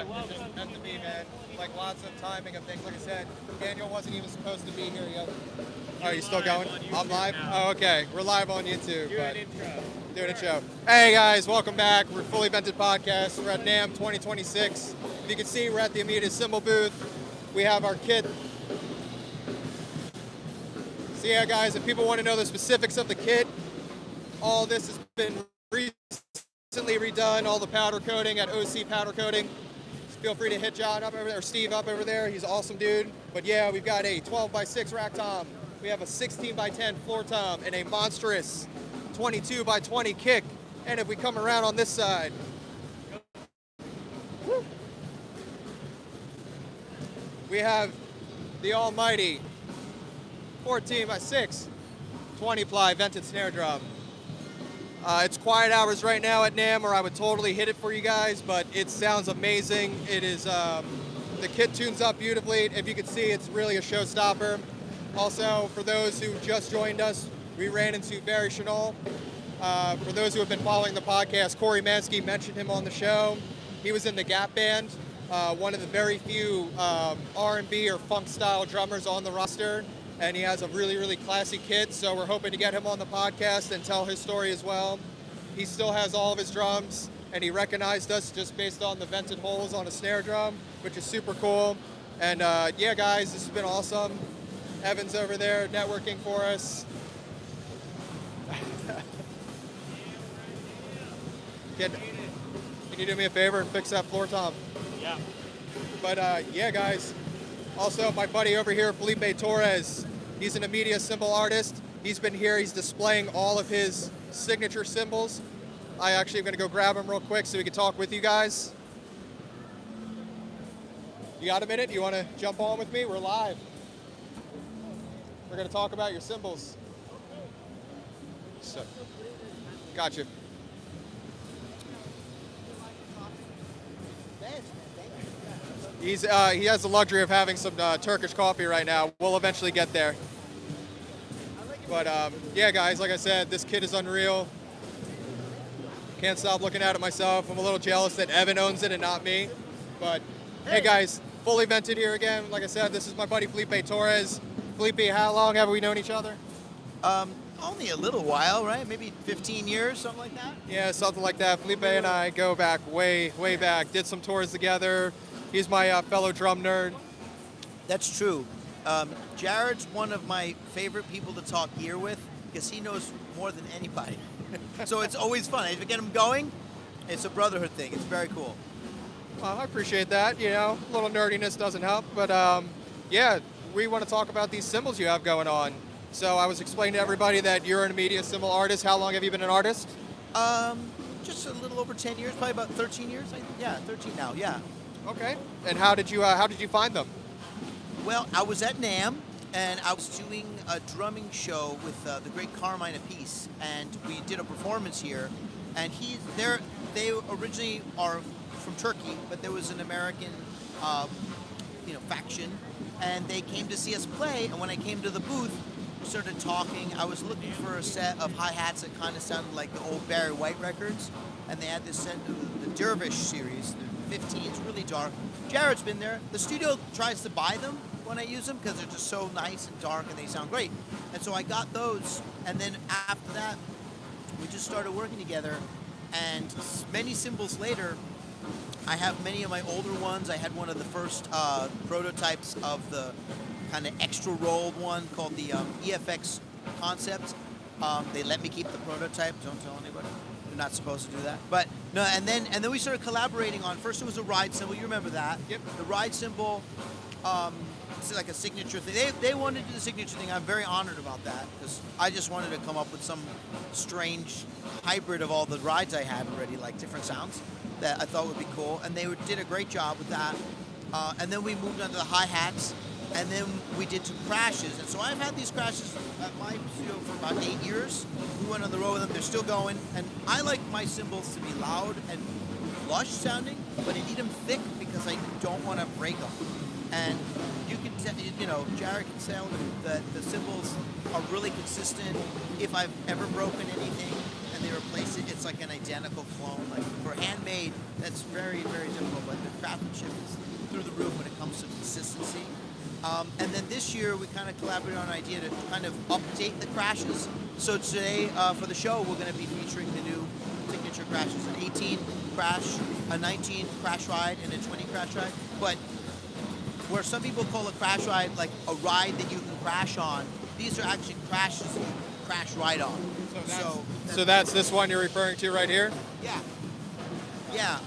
Yeah, it's meant to be, man. Like lots of timing of things. Like I said, Daniel wasn't even supposed to be here yet. Are you still going? I'm live? Oh, okay. We're live on YouTube. Do an intro. Doing a show. Hey guys, welcome back. We're Fully Vented Podcast. We're at NAMM 2026. If you can see, we're at the Amedia cymbal booth. We have our kit. So yeah, guys, if people want to know the specifics of the kit, all this has been recently redone. All the powder coating at O.C.D.P powder coating. Feel free to hit John up over there, or Steve up over there. He's an awesome dude. But yeah, we've got a 12x6 rack tom. We have a 16x10 floor tom and a monstrous 22x20 kick. And if we come around on this side, woo, we have the almighty 14x6 20-ply vented snare drum. It's quiet hours right now at NAMM, or I would totally hit it for you guys, but it sounds amazing. It is, the kit tunes up beautifully. If you can see, it's really a showstopper. Also, for those who just joined us, we ran into Barry Chanel. For those who have been following the podcast, Corey Mansky mentioned him on the show. He was in the Gap Band, one of the very few R&B or funk style drummers on the roster. And he has a really, really classy kit, so we're hoping to get him on the podcast and tell his story as well. He still has all of his drums, and he recognized us just based on the vented holes on a snare drum, which is super cool. And yeah, guys, this has been awesome. Evan's over there networking for us. Can you do me a favor and fix that floor tom? Yeah. But yeah, guys. Also, my buddy over here, Felipe Torres. He's an Amedia cymbal artist. He's been here. He's displaying all of his signature cymbals. I actually am going to go grab him real quick so we can talk with you guys. You got a minute? You want to jump on with me? We're live. We're going to talk about your cymbals. So, gotcha. He has the luxury of having some Turkish coffee right now. We'll eventually get there. But yeah, guys, like I said, this kit is unreal. Can't stop looking at it myself. I'm a little jealous that Evan owns it and not me. But hey, guys, Fully Vented here again. Like I said, this is my buddy Felipe Torres. Felipe, how long have we known each other? Only a little while, right? Maybe 15 years, something like that? Yeah, something like that. Felipe and I go back way, way back. Did some tours together. He's my fellow drum nerd. That's true. Jared's one of my favorite people to talk gear with because he knows more than anybody. So it's always fun. If we get him going, it's a brotherhood thing. It's very cool. Well, I appreciate that. You know, a little nerdiness doesn't help. But yeah, we want to talk about these cymbals you have going on. So I was explaining to everybody that you're an Amedia cymbal artist. How long have you been an artist? Just a little over 10 years, probably about 13 years. Yeah, 13 now, yeah. Okay. And how did you find them? Well, I was at NAMM, and I was doing a drumming show with the great Carmine Paiste, and we did a performance here. And they originally are from Turkey, but there was an American, faction, and they came to see us play. And when I came to the booth, we started talking. I was looking for a set of hi-hats that kind of sounded like the old Barry White records, and they had this set of the Dervish series, the 15s, really dark. Jared's been there. The studio tries to buy them when I use them because they're just so nice and dark and they sound great. And so I got those, and then after that, we just started working together. And many cymbals later, I have many of my older ones. I had one of the first prototypes of the kind of extra rolled one called the EFX Concept. They let me keep the prototype. Don't tell anybody. You're not supposed to do that. But no, and then we started collaborating on. First, it was a ride cymbal. You remember that? Yep. The ride cymbal. It's like a signature thing. They wanted to do the signature thing. I'm very honored about that because I just wanted to come up with some strange hybrid of all the rides I had already, like different sounds that I thought would be cool. And they did a great job with that. And then we moved on to the hi-hats. And then we did some crashes. And so I've had these crashes at my studio for about 8 years. We went on the road with them. They're still going. And I like my cymbals to be loud and lush sounding, but I need them thick because I don't want to break them. And you can, Jared can tell that the cymbals are really consistent. If I've ever broken anything and they replace it, it's like an identical clone. Like for handmade, that's very, very difficult. But the craftsmanship is through the roof when it comes to consistency. And then this year we kind of collaborated on an idea to kind of update the crashes. So today for the show we're going to be featuring the new signature crashes: an 18 crash, a 19 crash ride, and a 20 crash ride. But where some people call a crash ride like a ride that you can crash on, these are actually crashes that you crash right on. So that's this one you're referring to right here? Yeah. Yeah.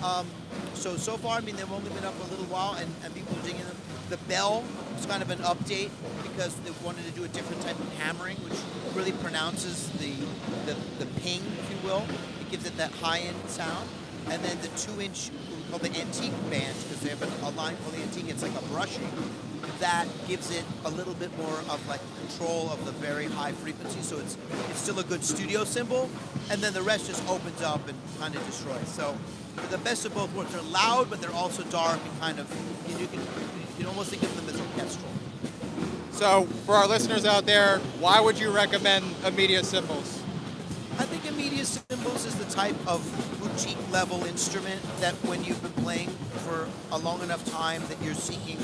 So far, I mean, they've only been up a little while, and people are digging them. The bell is kind of an update because they wanted to do a different type of hammering, which really pronounces the ping, if you will. It gives it that high-end sound. And then the 2-inch, what we call the antique band, because they have a line called the antique. It's like a brushing that gives it a little bit more of like control of the very high frequency. So it's still a good studio cymbal, and then the rest just opens up and kind of destroys. So the best of both worlds. They're loud, but they're also dark and kind of you can almost think of them as orchestral. So for our listeners out there, why would you recommend Amedia cymbals? I think Amedia cymbals is the type of boutique level instrument that when you've been playing for a long enough time that you're seeking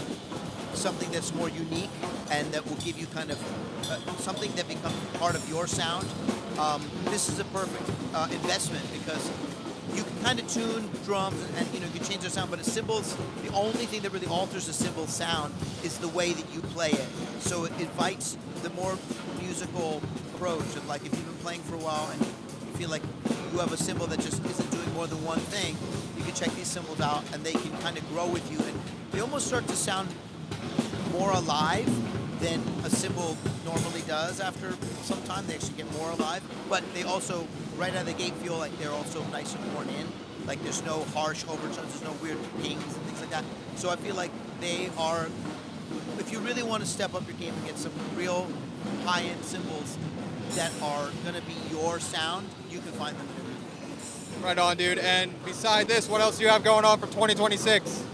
something that's more unique and that will give you kind of something that becomes part of your sound. This is a perfect investment because you can kind of tune drums and you can change their sound, but a cymbals, the only thing that really alters a cymbal sound is the way that you play it. So it invites the more musical approach of like if you've been playing for a while and you feel like you have a cymbal that just isn't doing more than one thing, you can check these cymbals out and they can kind of grow with you and they almost start to sound more alive than a cymbal normally does. After some time they actually get more alive, but they also right out of the gate feel like they're also nice and worn in, like there's no harsh overtones, there's no weird pings and things like that. So I feel like they are, if you really want to step up your game and get some real high-end cymbals that are going to be your sound, you can find them in Amedia. Right on, dude. And beside this, what else do you have going on for 2026?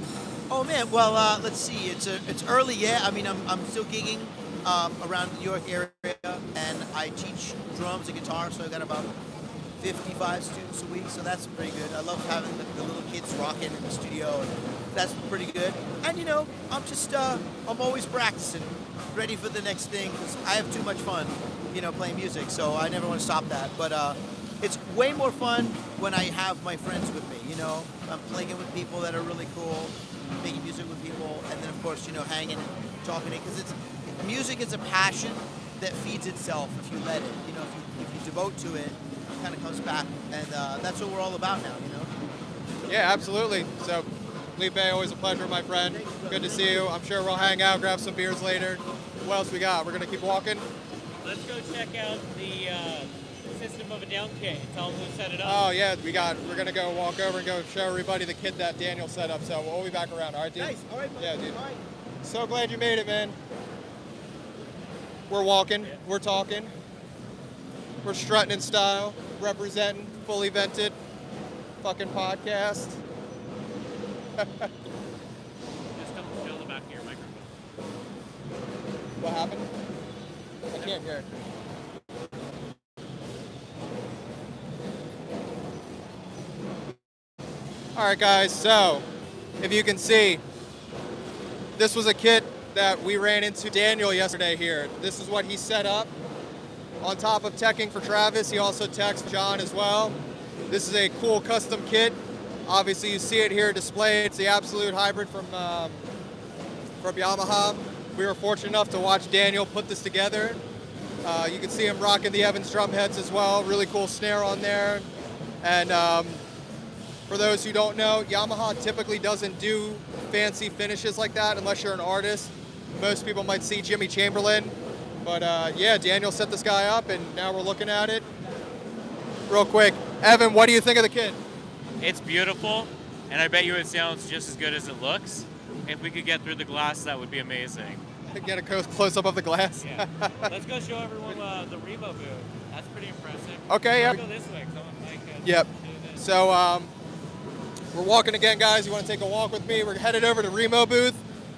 Oh man, well let's see. It's early yet. I mean, I'm still gigging around the New York area, and I teach drums and guitar. So I got about 55 students a week. So that's pretty good. I love having the little kids rocking in the studio, and that's pretty good. And I'm just I'm always practicing, ready for the next thing because I have too much fun, playing music. So I never want to stop that. But it's way more fun when I have my friends with me. I'm playing with people that are really cool, making music with people, and then of course, hanging and talking. Because music is a passion that feeds itself if you let it. If you devote to it, it kind of comes back, and that's what we're all about now. Yeah, absolutely. So, Felipe, always a pleasure, my friend. Good to see you. I'm sure we'll hang out, grab some beers later. What else we got? We're gonna keep walking. Let's go check out the System of a Down kit. Tell them who set it up. Oh yeah, we're gonna go walk over and go show everybody the kit that Daniel set up. So we'll be back around. All right, dude. Nice. All right. Yeah, dude. All right. So glad you made it, man. We're walking. We're talking. We're strutting in style, representing, fully vented, fucking podcast. Just come show the back of your microphone. What happened? I can't hear. All right, guys, so if you can see, this was a kit that we ran into Daniel yesterday here. This is what he set up. On top of teching for Travis, he also techs John as well. This is a cool custom kit. Obviously, you see it here displayed. It's the absolute hybrid from Yamaha. We were fortunate enough to watch Daniel put this together. You can see him rocking the Evans Drumheads as well. Really cool snare on there. And for those who don't know, Yamaha typically doesn't do fancy finishes like that unless you're an artist. Most people might see Jimmy Chamberlain. But yeah, Daniel set this guy up, and now we're looking at it. Real quick, Evan, what do you think of the kit? It's beautiful, and I bet you it sounds just as good as it looks. If we could get through the glass, that would be amazing. Get a close up of the glass. Yeah. Let's go show everyone the Remo booth. That's pretty impressive. Okay, yeah. Let's go this way. Yep. So we're walking again, guys. You want to take a walk with me? We're headed over to Remo booth.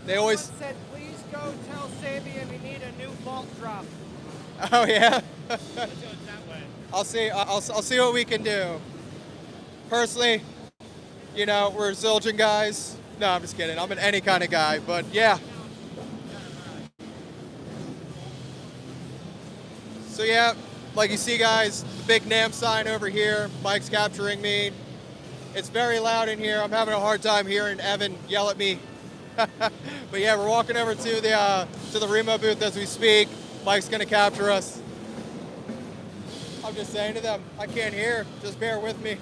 They always said, please go tell Sabian we need a new vault drop. Oh yeah. Let's go that way. I'll see what we can do. Personally, we're Zildjian guys. No, I'm just kidding. I'm an any kind of guy, but yeah. So yeah, like you see guys, the big NAMM sign over here, Mike's capturing me. It's very loud in here. I'm having a hard time hearing Evan yell at me. But yeah, we're walking over to the Remo booth as we speak. Mike's gonna capture us. I'm just saying to them, I can't hear, just bear with me.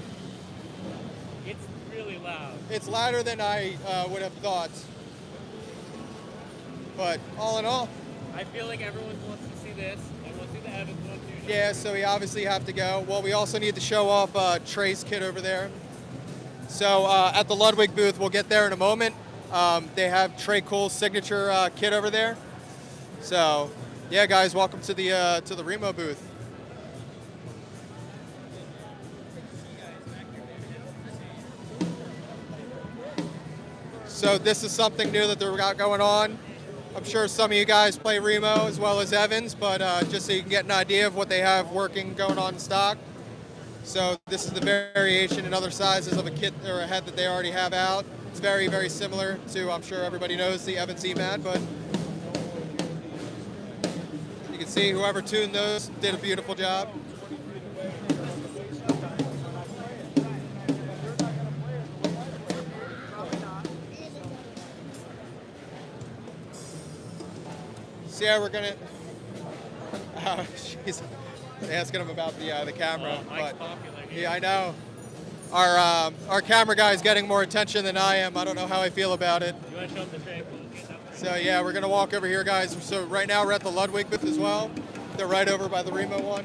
It's really loud. It's louder than I would have thought. But all in all, I feel like everyone wants to see this. Everyone wants to see the Evans one too. yeah, so we obviously have to go. Well, we also need to show off Trey's kit over there. So at the Ludwig booth, we'll get there in a moment. They have Trey Cool's signature kit over there. So yeah, guys, welcome to the Remo booth. So this is something new that they've got going on. I'm sure some of you guys play Remo as well as Evans, but just so you can get an idea of what they have working going on in stock. So this is the variation in other sizes of a kit or a head that they already have out. It's very, very similar to, I'm sure everybody knows, the Evans E-Mat, but you can see whoever tuned those did a beautiful job. So yeah, we're gonna. She's asking him about the camera. Mike's popular. Yeah, I know. Our camera guy's getting more attention than I am. I don't know how I feel about it. You want to show them the Trey? So yeah, we're gonna walk over here, guys. So right now we're at the Ludwig booth as well. They're right over by the Remo one.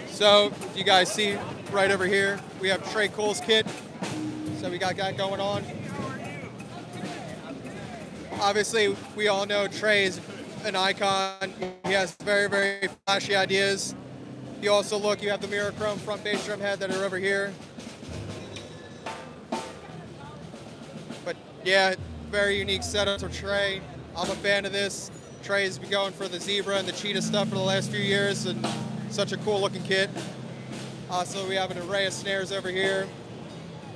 So you guys see right over here, we have Trey Cool's kit. So we got that going on. Obviously, we all know Trey is an icon. He has very, very flashy ideas. If you also look, you have the mirror chrome front bass drum head that are over here. But yeah, very unique setup for Trey. I'm a fan of this. Trey's been going for the zebra and the cheetah stuff for the last few years, and such a cool looking kit. Also, we have an array of snares over here.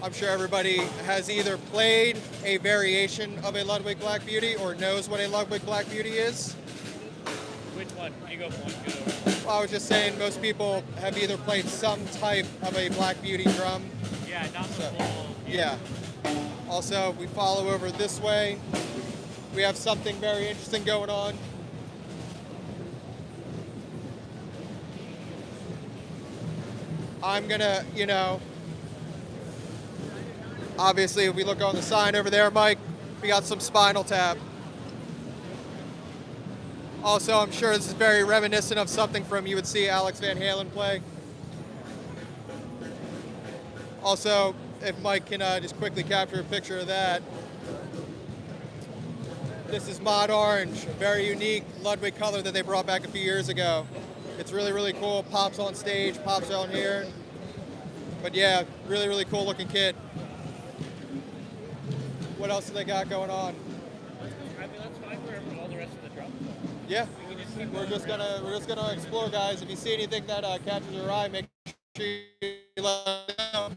I'm sure everybody has either played a variation of a Ludwig Black Beauty or knows what a Ludwig Black Beauty is. Which one? You go for one. Well, I was just saying most people have either played some type of a Black Beauty drum. Yeah, not the full. Yeah. Also, we follow over this way. We have something very interesting going on. I'm gonna, obviously, if we look on the sign over there, Mike, we got some Spinal Tap. Also, I'm sure this is very reminiscent of something from you would see Alex Van Halen play. Also, if Mike can just quickly capture a picture of that. This is Mod Orange, a very unique Ludwig color that they brought back a few years ago. It's really, really cool. Pops on stage, pops on here. But yeah, really, really cool looking kit. What else do they got going on? I mean, that's fine for all the rest of the drums. Yeah, we're just gonna explore, guys. If you see anything that catches your eye, make sure you let us know.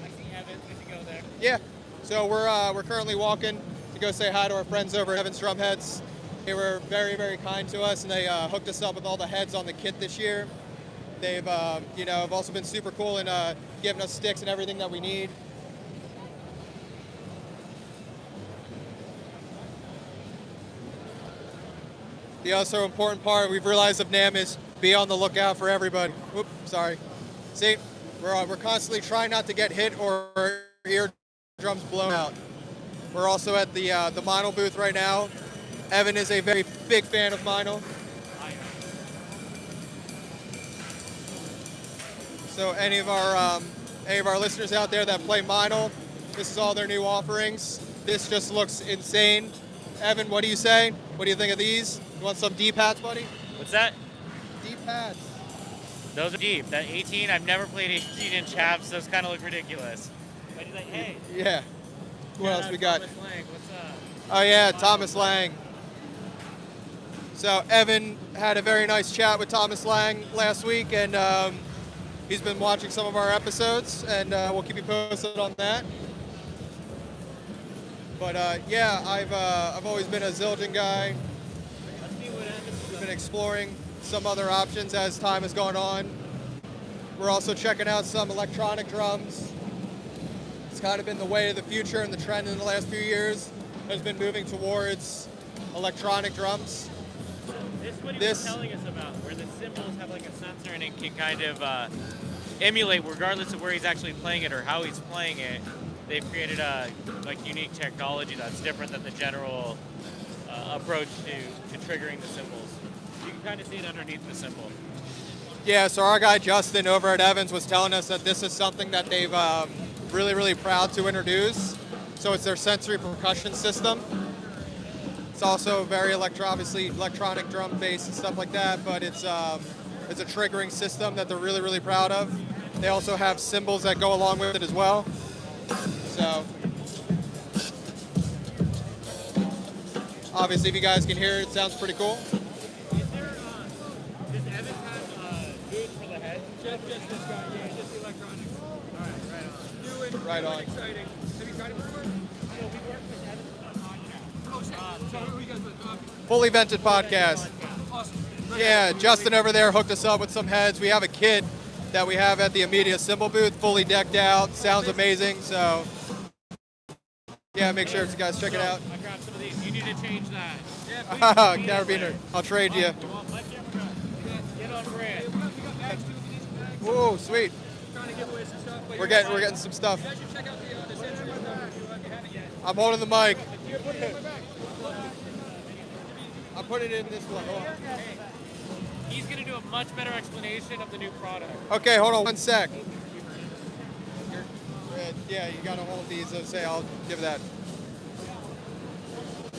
I see Evans. We should go there. Yeah, so we're currently walking to go say hi to our friends over at Evans Drumheads. They were very, very kind to us, and they hooked us up with all the heads on the kit this year. They've, have also been super cool in giving us sticks and everything that we need. The also important part we've realized of NAMM is be on the lookout for everybody. Whoop, sorry. See, we're constantly trying not to get hit or eardrums blown out. We're also at the vinyl booth right now. Evan is a very big fan of vinyl. So any of our listeners out there that play vinyl, this is all their new offerings. This just looks insane. Evan, what do you say? What do you think of these? You want some deep hats, buddy? What's that? Deep hats. Those are deep. That 18, I've never played 18-inch hats. Those kind of look ridiculous. But he's like, hey. Yeah. What else we got? Thomas Lang, what's up? Oh yeah, Thomas Lang. So Evan had a very nice chat with Thomas Lang last week, and he's been watching some of our episodes, and we'll keep you posted on that. But yeah, I've always been a Zildjian guy. We've been exploring some other options as time has gone on. We're also checking out some electronic drums. It's kind of been the way of the future, and the trend in the last few years has been moving towards electronic drums. This is what he was telling us about, where the cymbals have like a sensor and it can kind of emulate, regardless of where he's actually playing it or how he's playing it. They've created a unique technology that's different than the general approach to triggering the cymbals. You can kind of see it underneath the cymbal. Yeah, so our guy Justin over at Evans was telling us that this is something that they've really proud to introduce. So it's their sensory percussion system. It's also very obviously electronic drum bass and stuff like that, but it's a triggering system that they're really proud of. They also have cymbals that go along with it as well. So obviously, if you guys can hear it, it sounds pretty cool. Is there, does Evans have booth for the head? Just this guy, yeah, just electronics. All right, right on. Right on. Exciting. Have you tried it before? So we work with Evans on podcast. So who you guys with? Fully vented podcast. Awesome. Yeah, Justin over there hooked us up with some heads. We have a kit that we have at the Amedia cymbal booth, fully decked out. Sounds amazing. So yeah, make sure you guys check it out. I grabbed some of these. You need to change that. Yeah, please. Carabiner, I'll trade you. Come on, let camera go. Get on brand. We got bags too. If you need some bags. Whoa, sweet. Trying to give away some stuff. But We're getting some stuff. you guys should check out the sensory stuff if you haven't yet. I'm holding the mic. You put it in my bag. I'll put it in this one. Hold on. He's going to do a much better explanation of the new product. Okay, hold on 1 sec. Yeah, you gotta hold these. I'll give that.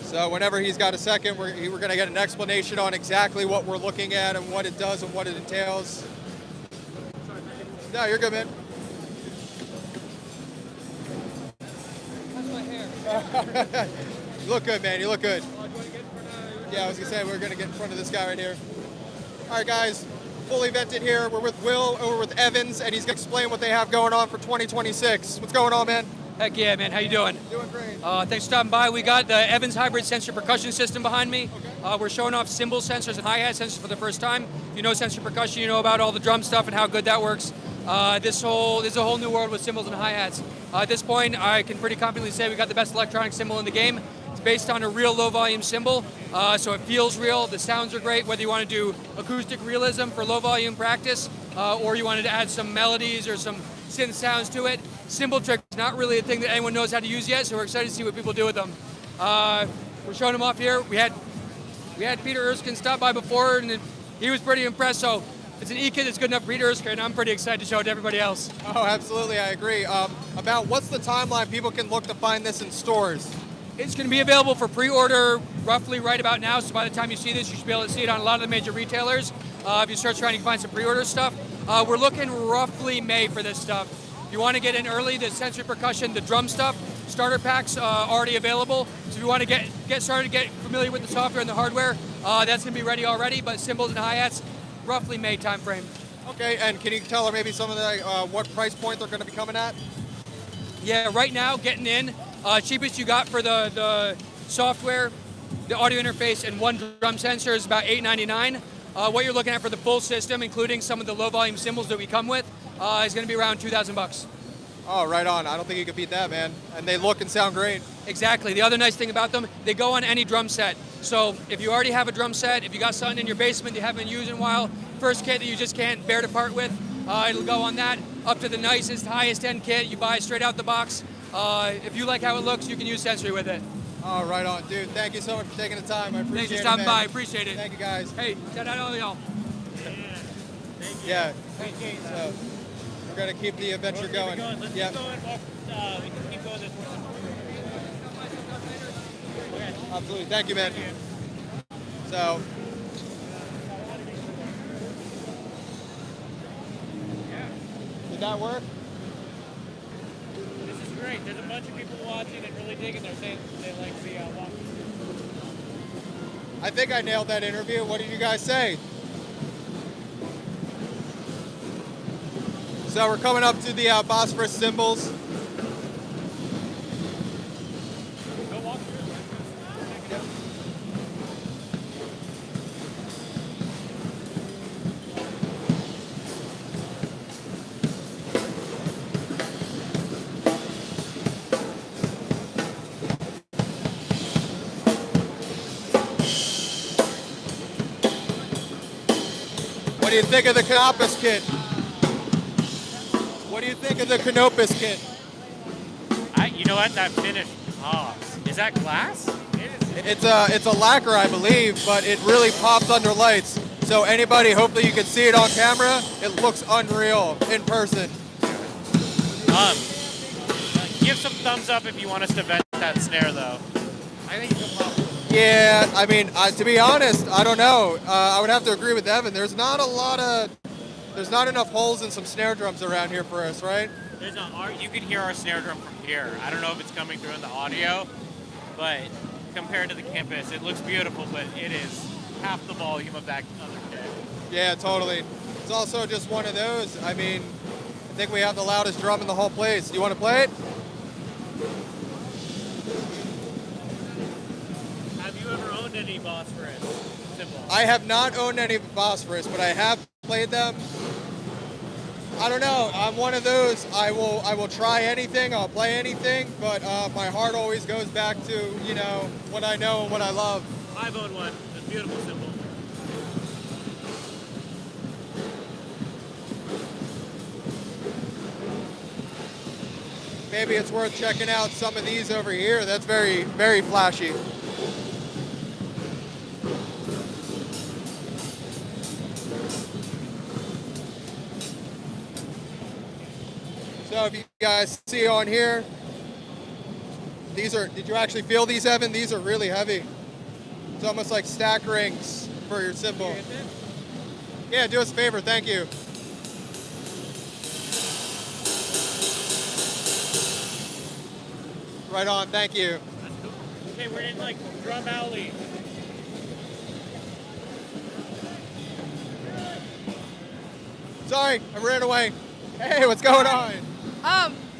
So whenever he's got a second, we're gonna get an explanation on exactly what we're looking at and what it does and what it entails. No, you're good, man. That's my hair. You look good, man. You look good. Do you want to get in front of Yeah, I was gonna say we're gonna get in front of this guy right here. All right, guys, fully vented here. We're with Will over with Evans, and he's gonna explain what they have going on for 2026. What's going on, man? Heck yeah, man. How you doing? Doing great. Thanks for stopping by. We got the Evans Hybrid Sensor Percussion System behind me. We're showing off cymbal sensors and hi-hat sensors for the first time. If you know sensor percussion, you know about all the drum stuff and how good that works. This is a whole new world with cymbals and hi-hats. At this point, I can pretty confidently say we got the best electronic cymbal in the game. It's based on a real low-volume cymbal, so it feels real. The sounds are great, whether you want to do acoustic realism for low-volume practice, or you wanted to add some melodies or some synth sounds to it. Cymbal trick is not really a thing that anyone knows how to use yet, so we're excited to see what people do with them. We're showing them off here. We had Peter Erskine stop by before, and he was pretty impressed. So if it's an E-kit that's good enough for Peter Erskine, I'm pretty excited to show it to everybody else. Oh, absolutely, I agree. About what's the timeline people can look to find this in stores? It's going to be available for pre-order roughly right about now, so by the time you see this, you should be able to see it on a lot of the major retailers. If you start trying to find some pre-order stuff, we're looking roughly May for this stuff. If you want to get in early, the sensory percussion, the drum stuff, starter packs already available. So if you want to get started, get familiar with the software and the hardware, that's going to be ready already, but cymbals and hi-hats, roughly May time frame. Okay, and can you tell her maybe some of the what price point they're going to be coming at? Yeah, right now, getting in, cheapest you got for the software, the audio interface, and one drum sensor is about $8.99. What you're looking at for the full system, including some of the low-volume cymbals that we come with, is going to be around $2,000. Oh, right on. I don't think you could beat that, man. And they look and sound great. Exactly. The other nice thing about them, they go on any drum set. So if you already have a drum set, if you got something in your basement you haven't used in a while, first kit that you just can't bear to part with, it'll go on that. Up to the nicest, highest end kit you buy straight out the box. If you like how it looks, you can use sensory with it. Oh, right on. Dude, thank you so much for taking the time. I appreciate it, Thanks for stopping man. by. Appreciate it. Thank you, guys. Hey, shout out all y'all. Yeah. So, we're going to keep the adventure going. Let's Yep. keep going. We can keep going this way. Absolutely. Thank you, man. So, did that work? This is great. There's a bunch of people watching and really digging. They're saying they like the walk. I think I nailed that interview. What did you guys say? So we're coming up to the Bosphorus cymbals. Go walk through. What do you think of the Canopus kit? What do you think of the Canopus kit? You know what? That finish. Oh, is that glass? It's a lacquer, I believe, but it really pops under lights. So anybody, hopefully you can see it on camera. It looks unreal in person. Give some thumbs up if you want us to vent that snare, though. I think it's a pop. Yeah, I mean, to be honest, I don't know. I would have to agree with Evan. There's not enough holes in some snare drums around here for us, right? You can hear our snare drum from here. I don't know if it's coming through in the audio, but compared to the campus, it looks beautiful, but it is half the volume of that other kit. Yeah, totally. It's also just one of those. I mean, I think we have the loudest drum in the whole place. Do you want to play it? Have you ever owned any Bosphorus cymbals? I have not owned any Bosphorus, but I have played them. I don't know. I'm one of those. I will try anything. I'll play anything, but my heart always goes back to what I know and what I love. I've owned one. It's a beautiful cymbal. Maybe it's worth checking out some of these over here. That's very, very flashy. So if you guys see on here, did you actually feel these, Evan? These are really heavy. It's almost like stack rings for your cymbal. Yeah, do us a favor, thank you. Right on, thank you. That's cool. Okay, we're in like Drum Alley. Sorry, I ran away. Hey, what's going on?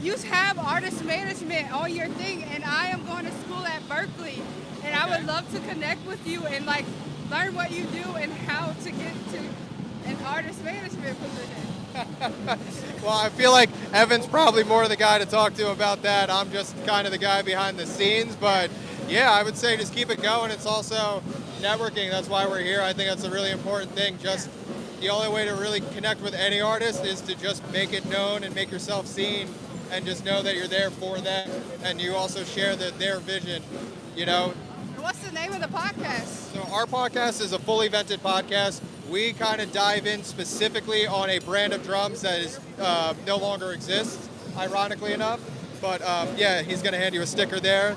You have artist management on your thing, and I am going to school at Berkeley, and I would love to connect with you and like learn what you do and how to get to an artist management position. Well, I feel like Evan's probably more the guy to talk to about that. I'm just kind of the guy behind the scenes, but yeah, I would say just keep it going. It's also networking. That's why we're here. I think that's a really important thing. Just the only way to really connect with any artist is to just make it known and make yourself seen and just know that you're there for them and you also share their vision, What's the name of the podcast? So our podcast is a fully vented podcast. We kind of dive in specifically on a brand of drums that is no longer exists, ironically enough. But yeah, he's going to hand you a sticker there.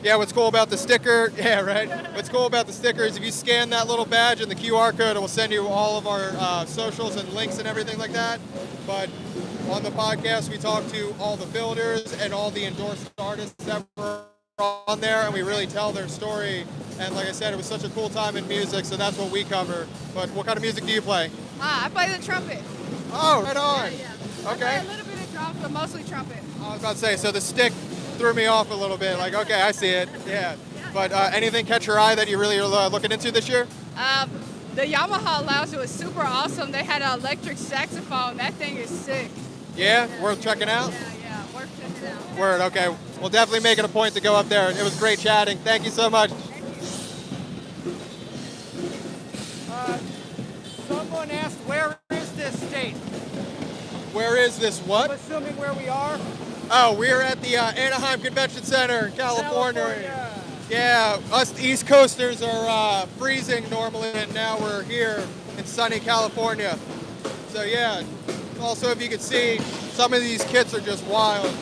Yeah, what's cool about the sticker, yeah, right? What's cool about the sticker is if you scan that little badge and the QR code, it will send you all of our socials and links and everything like that. But on the podcast, we talk to all the builders and all the endorsed artists that were on there, and we really tell their story. And like I said, it was such a cool time in music, so that's what we cover. But what kind of music do you play? I play the trumpet. Oh, right on. Yeah. Okay. I play a little bit of drums, but mostly trumpet. I was about to say, so the stick threw me off a little bit. Like, okay, I see it. Yeah. But anything catch your eye that you really are looking into this year? The Yamaha Lounge was super awesome. They had an electric saxophone. That thing is sick. Yeah, worth checking out? Yeah, worth checking out. Word, okay. We'll definitely make it a point to go up there. It was great chatting. Thank you so much. Someone asked, where is this state? Where is this what? I'm assuming where we are. Oh, we're at the Anaheim Convention Center in California. California. Yeah, us East Coasters are freezing normally, and now we're here in sunny California. So yeah, also if you can see, some of these kits are just wild.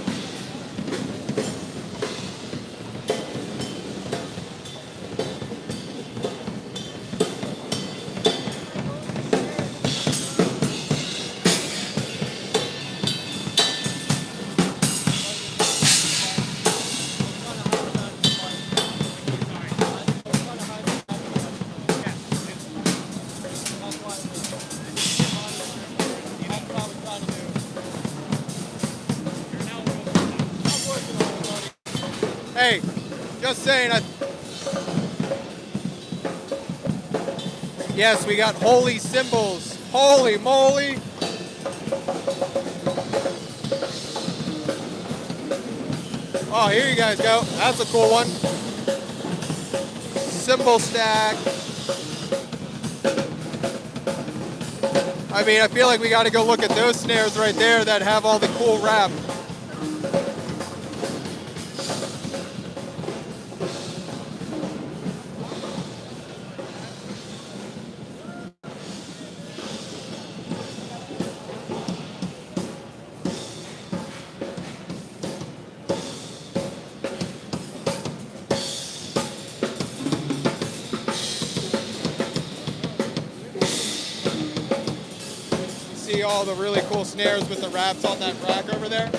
just saying. Yes, we got holy cymbals. Holy moly. Oh, here you guys go. That's a cool one. Cymbal stack. I mean, I feel like we got to go look at those snares right there that have all the cool wrap. See all the really cool snares with the wraps on that rack over there.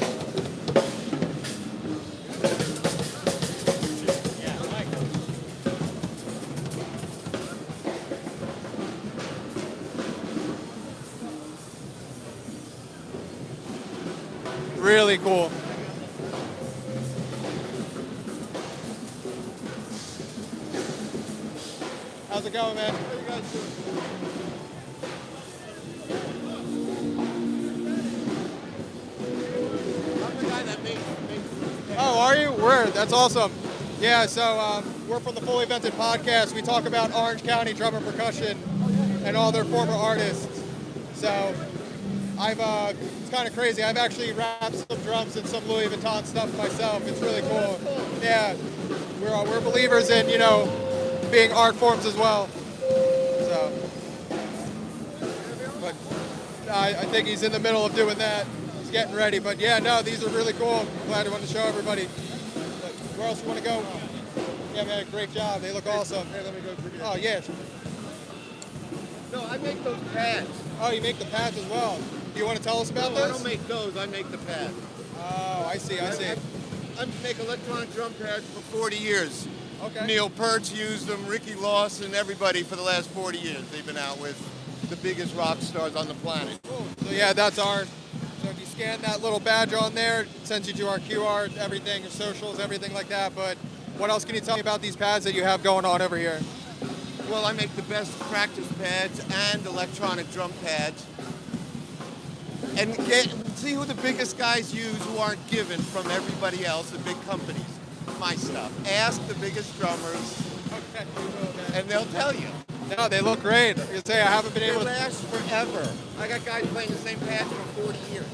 Really cool. How's it going, man? How you guys doing? Oh, are you? Where? That's awesome. Yeah, so we're from the Fully Vented podcast. We talk about Orange County drum and percussion and all their former artists. So it's kind of crazy. I've actually wrapped some drums and some Louis Vuitton stuff myself. It's really cool. Yeah, we're believers in, being art forms as well. So, but I think he's in the middle of doing that. Getting ready, but yeah, no, these are really cool. Glad I wanted to show everybody. But where else you want to go? Yeah, man, great job. They look awesome. Here, let me go through. Oh, yeah. No, I make those pads. Oh, you make the pads as well. Do you want to tell us about No, this? I don't make those. I make the pads. Oh, I see. I make electronic drum pads for 40 years. Okay. Neil Peart's used them, Ricky Lawson, everybody for the last 40 years. They've been out with the biggest rock stars on the planet. Cool. So yeah, that's ours. So if you scan that little badge on there, it sends you to our QR, everything, your socials, everything like that. But what else can you tell me about these pads that you have going on over here? Well, I make the best practice pads and electronic drum pads. And see who the biggest guys use who aren't given from everybody else, the big companies. My stuff. Ask the biggest drummers, Okay, we will, man. and they'll tell you. No, they look great. You say I haven't been They able to. last forever. I got guys playing the same pads for 40 years.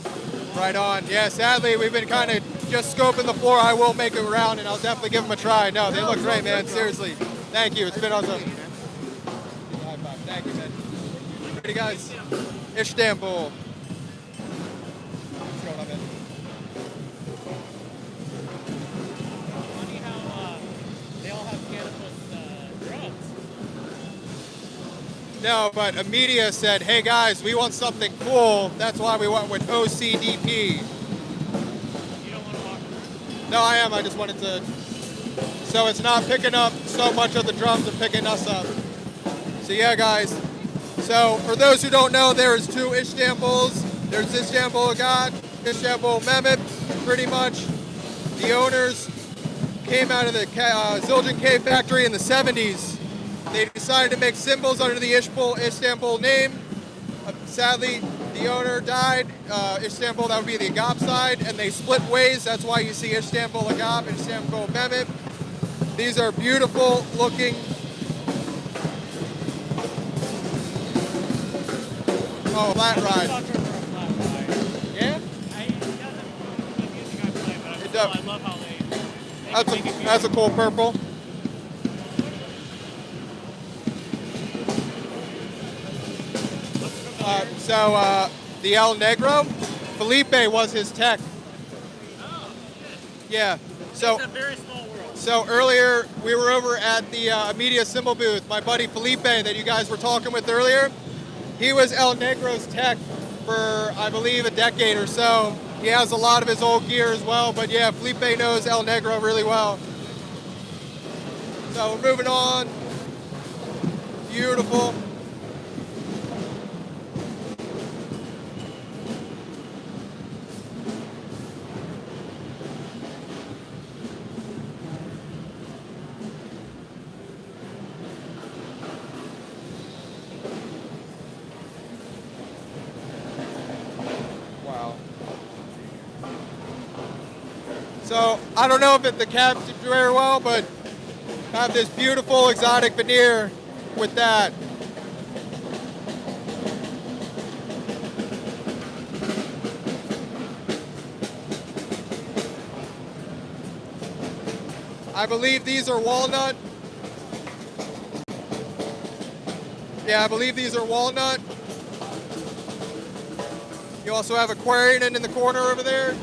Right on. Yeah, sadly, we've been kind of just scoping the floor. I will make it around, and I'll definitely give them a try. No, they look great, man. Seriously. Thank you. It's been awesome. High five. Thank you, man. Ready, guys? Istanbul. What's going on, man? Funny how they all have canopus drums. No, but Amedia said, hey, guys, we want something cool. That's why we went with O.C.D.P. You don't want to walk around? No, I am. I just wanted to. So it's not picking up so much of the drums and picking us up. So yeah, guys. So for those who don't know, there's two Istanbuls. There's Istanbul God, Istanbul Mehmet. Pretty much the owners came out of the Zildjian Cave factory in the 70s. They decided to make cymbals under the Istanbul name. Sadly, the owner died. Istanbul, that would be the Agop side, and they split ways. That's why you see Istanbul Agop and Istanbul Mehmet. These are beautiful looking. Oh, flat ride. Yeah? It does. I love how they That's a cool purple. The El Negro, Felipe was his tech. Yeah. So It's a very small world. So earlier we were over at the Amedia cymbal booth. My buddy Felipe that you guys were talking with earlier, he was El Negro's tech for I believe a decade or so. He has a lot of his old gear as well, but yeah, Felipe knows El Negro really well. So we're moving on. Beautiful. So I don't know if the captured very well, but I have this beautiful exotic veneer with that. I believe these are walnut. Yeah, I believe these are walnut. You also have Aquarian in the corner over there.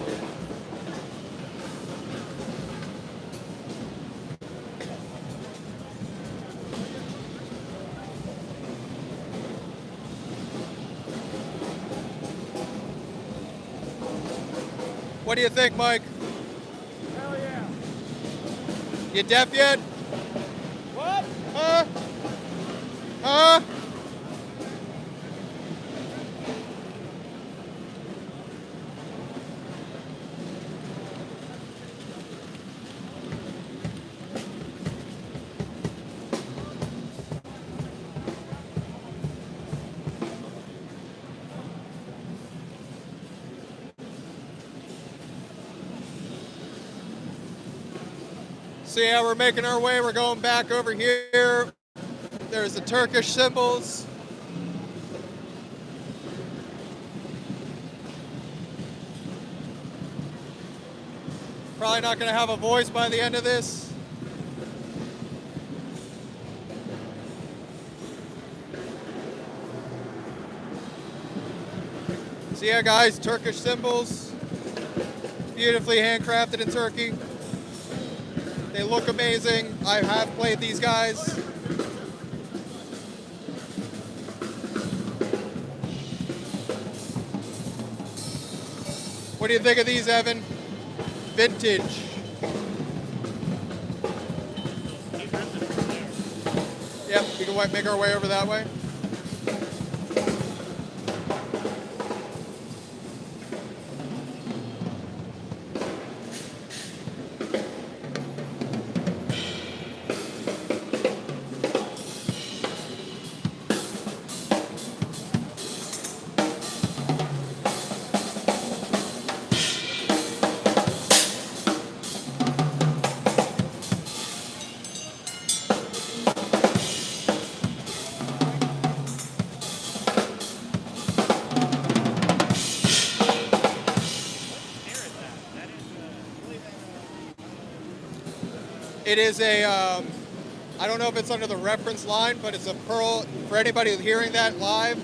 What do you think, Mike? Hell yeah. You deaf yet? What? Huh? Huh? So yeah, we're making our way. We're going back over here. There's the Turkish cymbals. Probably not going to have a voice by the end of this. So yeah, guys, Turkish cymbals. Beautifully handcrafted in Turkey. They look amazing. I have played these guys. What do you think of these, Evan? Vintage. Yep, we can make our way over that way. It is a, I don't know if it's under the reference line, but it's a Pearl. For anybody hearing that live,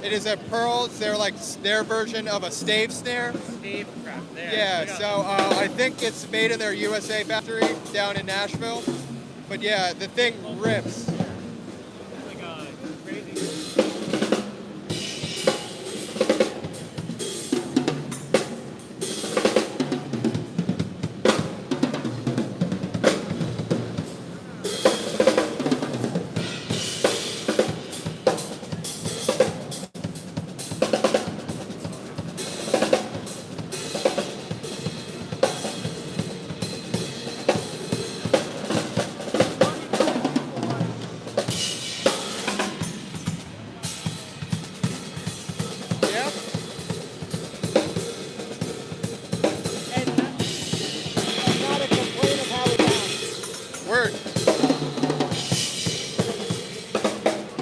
it is a Pearl. It's their version of a stave snare. Steve crap there. Yeah, so I think it's made in their USA factory down in Nashville. But yeah, the thing rips. Like a crazy.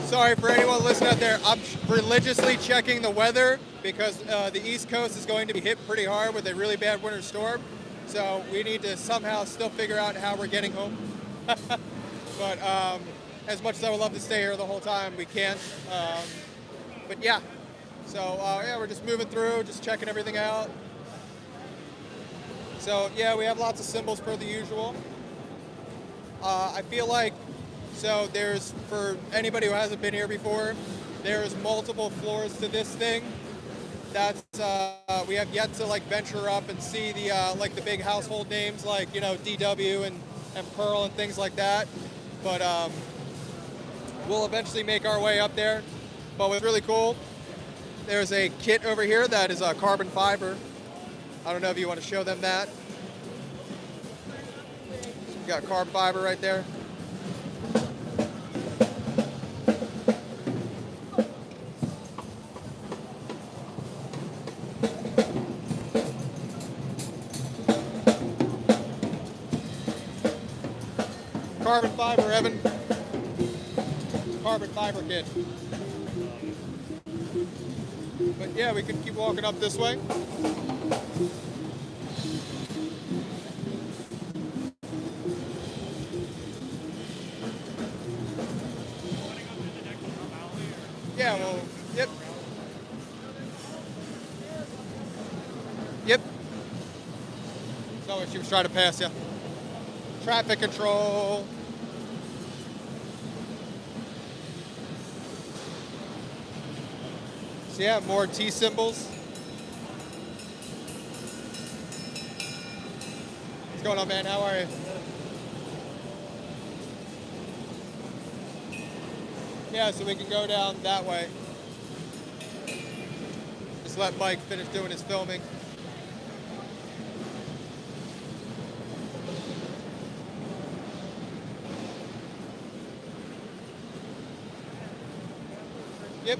Sorry for anyone listening out there. I'm religiously checking the weather because the East Coast is going to be hit pretty hard with a really bad winter storm. So we need to somehow still figure out how we're getting home. But as much as I would love to stay here the whole time, we can't. But yeah, so yeah, we're just moving through, just checking everything out. So yeah, we have lots of cymbals per the usual. I feel like, so there's, for anybody who hasn't been here before, there's multiple floors to this thing. That's, we have yet to like venture up and see the, like the big household names like, you know, DW and Pearl and things like that. But we'll eventually make our way up there. But what's really cool, there's a kit over here that is carbon fiber. I don't know if you want to show them that. You got carbon fiber right there. carbon fiber, Evan. Carbon fiber kit. But yeah, we can keep walking up this way. Yeah, well, yep. Yep. So she was trying to pass you. Traffic control. So yeah, more T cymbals. What's going on, man? How are you? Yeah, so we can go down that way. Just let Mike finish doing his filming. Yep.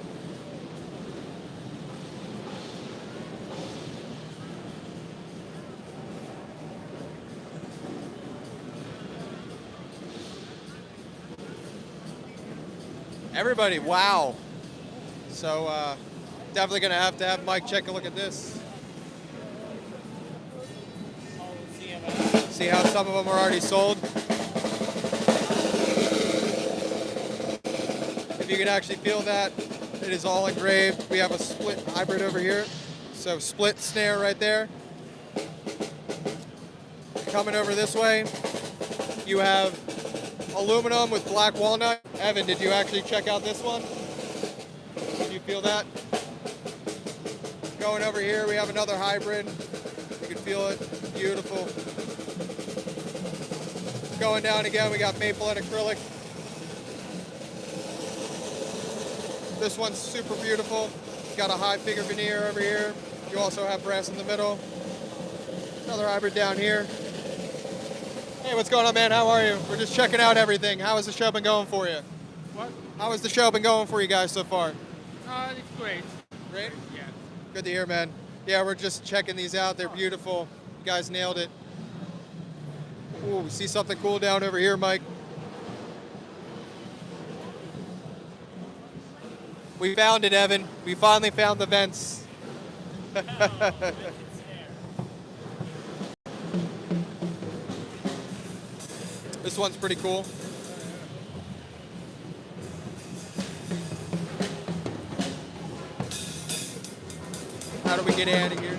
Everybody, wow. So definitely gonna have to have Mike check a look at this. See how some of them are already sold. If you can actually feel that, it is all engraved. We have a split hybrid over here. So split snare right there. Coming over this way, you have aluminum with black walnut. Evan, did you actually check out this one? Did you feel that? Going over here, we have another hybrid. You can feel it, beautiful. Going down again, we got maple and acrylic. This one's super beautiful. Got a high figure veneer over here. You also have brass in the middle. Another hybrid down here. Hey, what's going on, man? How are you? We're just checking out everything. How has the show been going for you? What? How has the show been going for you guys so far? It's great. Great? Yeah. Good to hear, man. Yeah, we're just checking these out. They're beautiful. You guys nailed it. Ooh, we see something cool down over here, Mike. We found it, Evan. We finally found the vents. This one's pretty cool. How do we get out of here?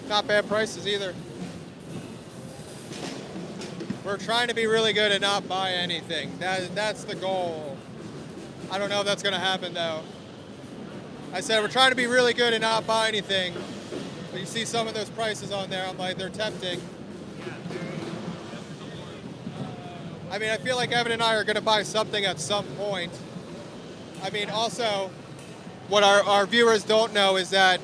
Not bad prices either. We're trying to be really good and not buy anything. That's the goal. I don't know if that's going to happen, though. I said we're trying to be really good and not buy anything. But you see some of those prices on there, I'm like, they're tempting. I mean, I feel like Evan and I are going to buy something at some point. I mean, also, what our viewers don't know is that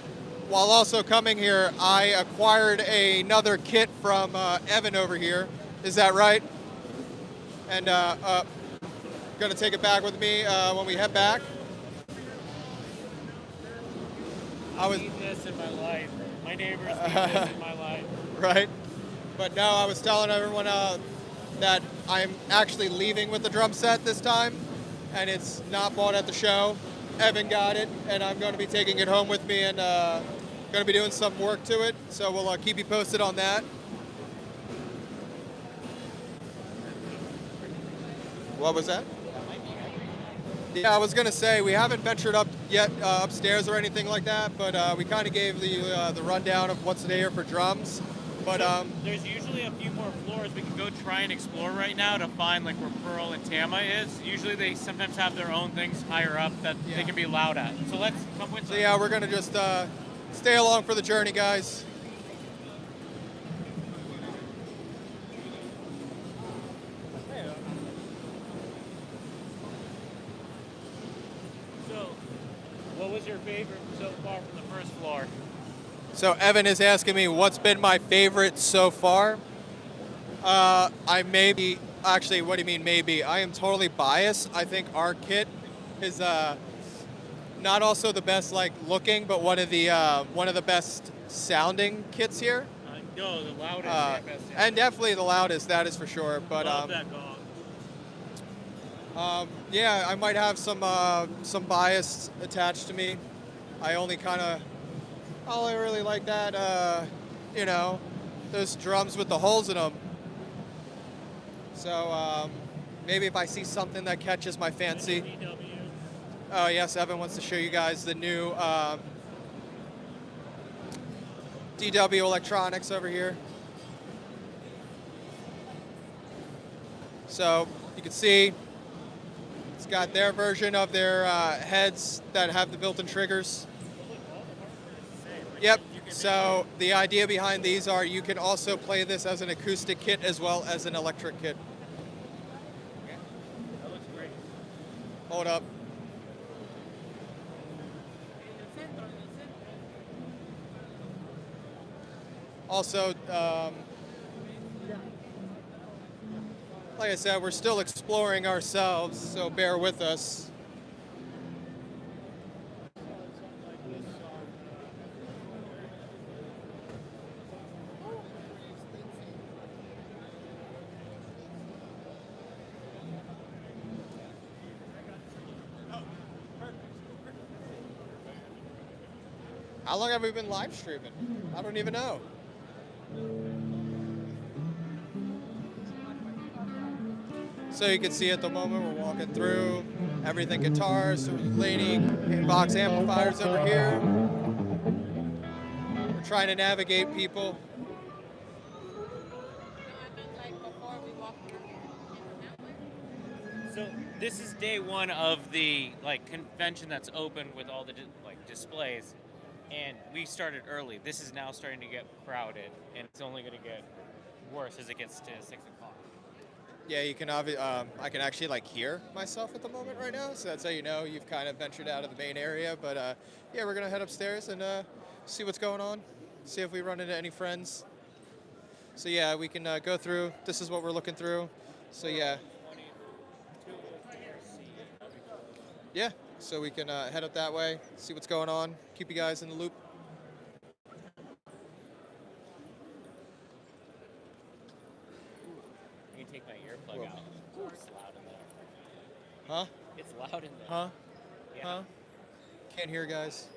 while also coming here, I acquired another kit from Evan over here. Is that right? And gonna take it back with me when we head back. I need this in my life. My neighbors need this in my life. Right. But no, I was telling everyone that I'm actually leaving with the drum set this time, and it's not bought at the show. Evan got it, and I'm going to be taking it home with me and going to be doing some work to it. So we'll keep you posted on that. What was that? Yeah, I was gonna say we haven't ventured up yet upstairs or anything like that, but we kind of gave the rundown of what's there for drums. But there's usually a few more floors we can go try and explore right now to find like where Pearl and Tama is. Usually they sometimes have their own things higher up that they can be loud at. So let's come with us. So yeah, we're gonna just stay along for the journey, guys. What was your favorite so far from the first floor? So Evan is asking me what's been my favorite so far. I may be Actually, what do you mean maybe? I am totally biased. I think our kit is not also the best like looking, but one of the best sounding kits here. No, the loudest And definitely the loudest, that is for sure. But Love that gong. yeah, I might have some bias attached to me. I only really like that, you know, those drums with the holes in them. So maybe if I see something that catches my fancy. Oh yes, Evan wants to show you guys the new DW electronics over here. So you can see it's got their version of their heads that have the built-in triggers. Yep. So the idea behind these are you can also play this as an acoustic kit as well as an electric kit. That looks great. Hold up. Also, like I said, we're still exploring ourselves, so bear with us. How long have we been live streaming? I don't even know. So you can see at the moment we're walking through everything guitars, lady box amplifiers over here. We're trying to navigate people. So this is day one of the convention that's open with all the displays, and we started early. This is now starting to get crowded, and it's only going to get worse as it gets to 6 o'clock. Yeah, you can I can actually hear myself at the moment right now, so that's how you know you've kind of ventured out of the main area. But yeah, we're gonna head upstairs and see what's going on, see if we run into any friends. So yeah, we can go through. This is what we're looking through. So yeah. Yeah, so we can head up that way, see what's going on, keep you guys in the loop. You can take my earplug out. It's loud in there. Huh? It's loud in there. Huh? Yeah. Huh? Can't hear, guys.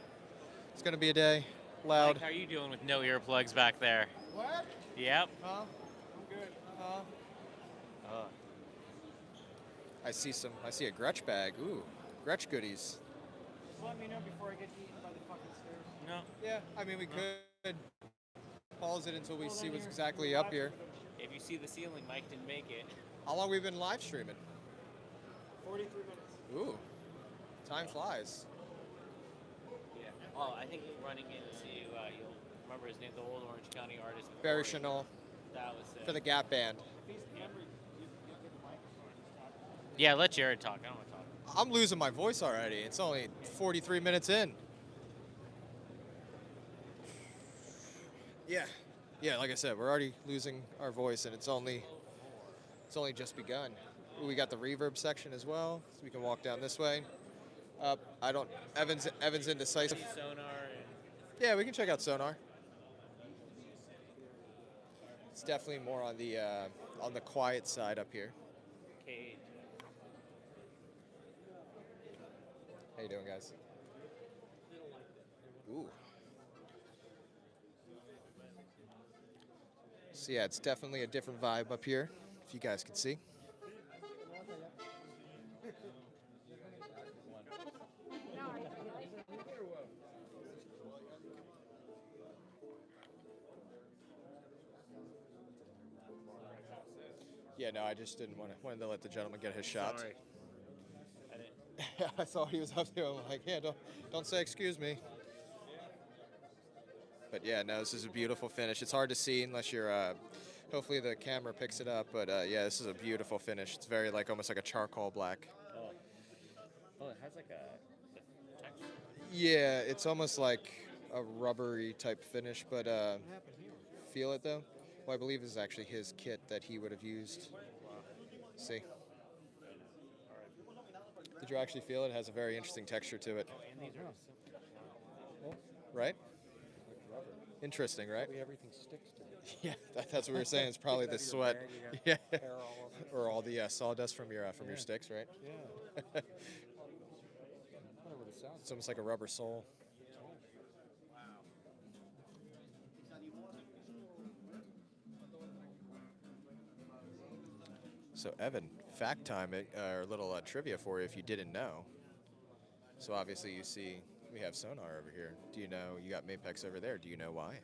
It's gonna be a day. Loud. Mike, how are you doing with no earplugs back there? What? Yep. Huh? I'm good. Huh? I see a Gretsch bag. Ooh, Gretsch goodies. Just let me know before I get eaten by the fucking stairs. No. Yeah, I mean we could pause it until we see what's exactly up here. If you see the ceiling, Mike didn't make it. How long we been live streaming? 43 minutes. Ooh, time flies. Yeah. Oh, I think running into, you'll remember his name, the old Orange County artist. Barry Chanel That was it. for the Gap Band. Yeah, let Jared talk. I don't want to talk. I'm losing my voice already. It's only 43 minutes in. Yeah. Yeah, like I said, we're already losing our voice, and it's only just begun. Ooh, we got the reverb section as well, so we can walk down this way. Evan's indecisive. Sonar and Yeah, we can check out Sonar. It's definitely more on the quiet side up here. Cage. How you doing, guys? Ooh. So yeah, it's definitely a different vibe up here, if you guys can see. Yeah, no, I just didn't wanted to let the gentleman get his shot. Sorry. I didn't. I saw he was up there. I'm like, yeah, don't say excuse me. But yeah, no, this is a beautiful finish. It's hard to see unless you're, hopefully the camera picks it up. But yeah, this is a beautiful finish. It's very almost like a charcoal black. Oh, it has the texture. Yeah, it's almost like a rubbery type finish, but feel it though. Well, I believe this is actually his kit that he would have used. See? Did you actually feel it? It has a very interesting texture to it. And these are Right? Interesting, right? Everything sticks to it. Yeah, that's what we were saying. It's probably the sweat. Yeah. Or all the sawdust from your sticks, right? Yeah. What it sounds It's almost like a rubber sole. So Evan, fact time, or a little trivia for you if you didn't know. So obviously you see we have Sonar over here. Do you know you got Mapex over there? Do you know why?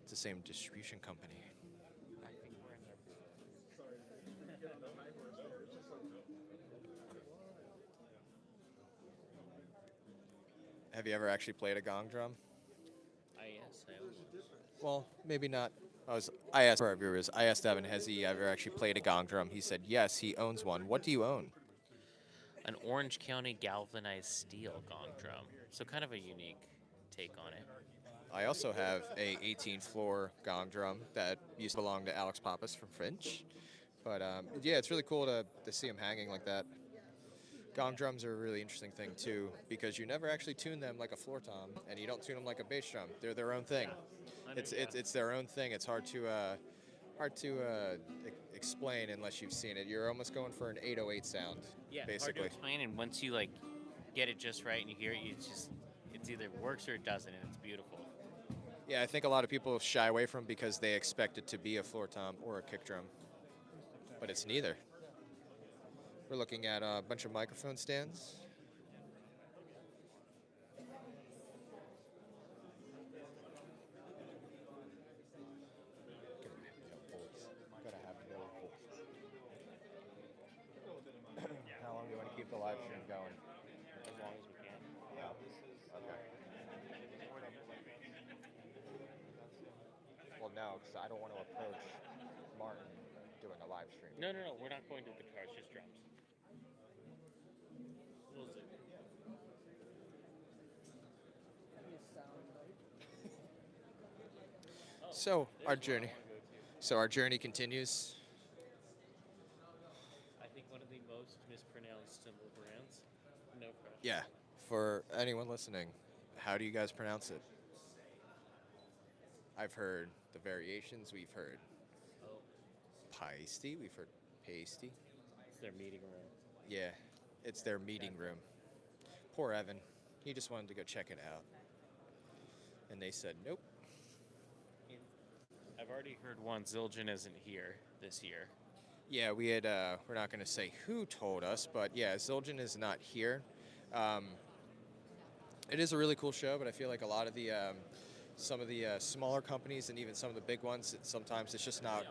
It's the same distribution company. I think we're in there. Have you ever actually played a gong drum? Yes, I Well, maybe not. I asked for our viewers. I asked Evan, has he ever actually played a gong drum? He said yes, he owns one. What do you own? An Orange County galvanized steel gong drum. So kind of a unique take on it. I also have a 18th floor gong drum that used to belong to Alex Pappas from Finch. But yeah, it's really cool to see them hanging like that. Gong drums are a really interesting thing too, because you never actually tune them like a floor tom, and you don't tune them like a bass drum. They're their own thing. It's their own thing. It's hard to explain unless you've seen it. You're almost going for an 808 sound, Yeah, basically. hard to explain, and once you like get it just right and you hear it, it's either works or it doesn't, and it's beautiful. Yeah, I think a lot of people shy away from it because they expect it to be a floor tom or a kick drum, but it's neither. We're looking at a bunch of microphone stands. Gotta have no voice. How long do you want to keep the live stream going? As long as we can. Yeah. Okay. Well, no, because I don't want to approach Martin doing a live stream. No, we're not going to the guitars, just drums. We'll see. So our journey continues. I think one of the most mispronounced cymbal brands. No pressure. Yeah. For anyone listening, how do you guys pronounce it? I've heard the variations. We've heard Paiste. We've heard Paiste. It's their meeting room. Yeah, it's their meeting room. Poor Evan. He just wanted to go check it out. And they said, nope. I've already heard one. Zildjian isn't here this year. Yeah, we had, we're not going to say who told us, but yeah, Zildjian is not here. It is a really cool show, but I feel like a lot of the, some of the smaller companies and even some of the big ones, sometimes it's just not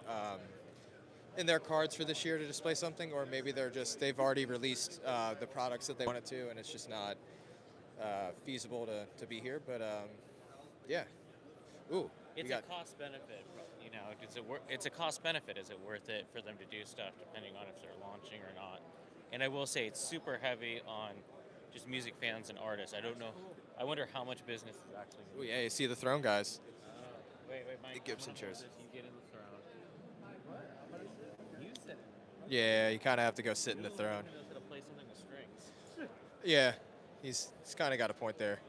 in their cards for this year to display something, or maybe they've already released the products that they wanted to, and it's just not feasible to be here. But yeah. Ooh. It's a cost benefit, you know. It's a cost benefit. Is it worth it for them to do stuff depending on if they're launching or not? And I will say it's super heavy on just music fans and artists. I don't know. I wonder how much business is actually. Oh yeah, you see the throne guys. Wait, Mike. The Gibson chairs. You get in the throne. You sit. Yeah, you kind of have to go sit in the throne. He knows how to play something with strings. Yeah, he's kind of got a point there.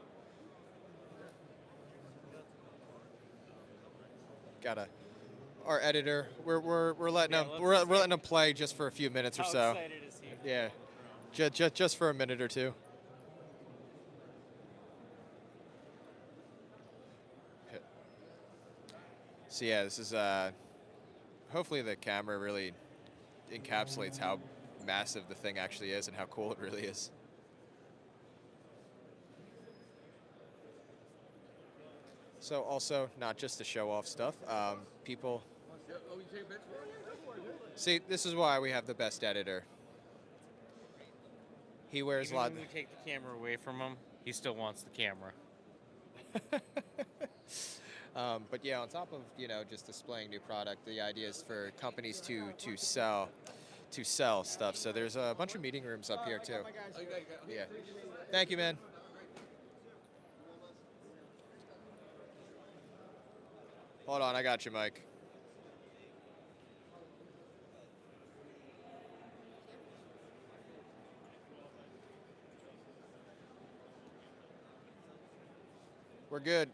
Our editor. We're letting him play just for a few minutes or so. How excited is he? Yeah, just for a minute or two. So yeah, this is hopefully the camera really encapsulates how massive the thing actually is and how cool it really is. So also, not just to show off stuff, people... See, this is why we have the best editor. He wears a lot... When you take the camera away from him, he still wants the camera. But yeah, on top of, just displaying new product, the idea is for companies to sell stuff. So there's a bunch of meeting rooms up here too. Yeah. Thank you, man. Hold on, I got you, Mike. We're good.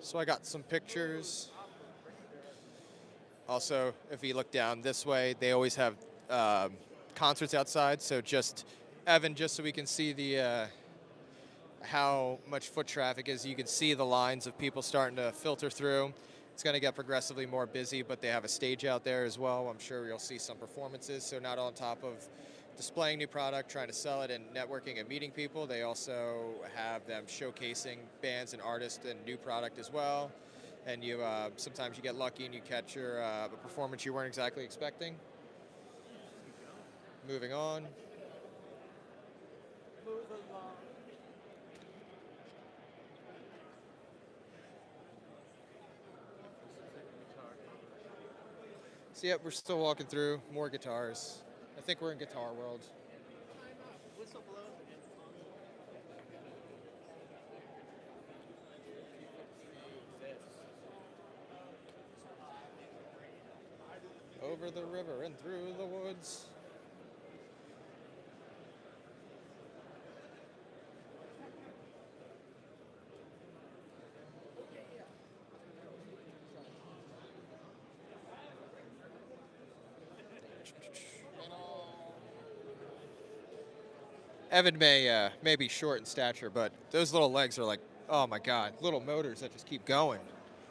So I got some pictures. Also, if you look down this way, they always have concerts outside. So just, Evan, just so we can see the how much foot traffic is, you can see the lines of people starting to filter through. It's going to get progressively more busy, but they have a stage out there as well. I'm sure you'll see some performances. So not on top of displaying new product, trying to sell it, and networking and meeting people, they also have them showcasing bands and artists and new product as well. And you sometimes you get lucky and you catch a performance you weren't exactly expecting. Moving on. So yep, we're still walking through more guitars. I think we're in Guitar World. Over the river and through the woods. Evan may be short in stature, but those little legs are like, oh my God, little motors that just keep going.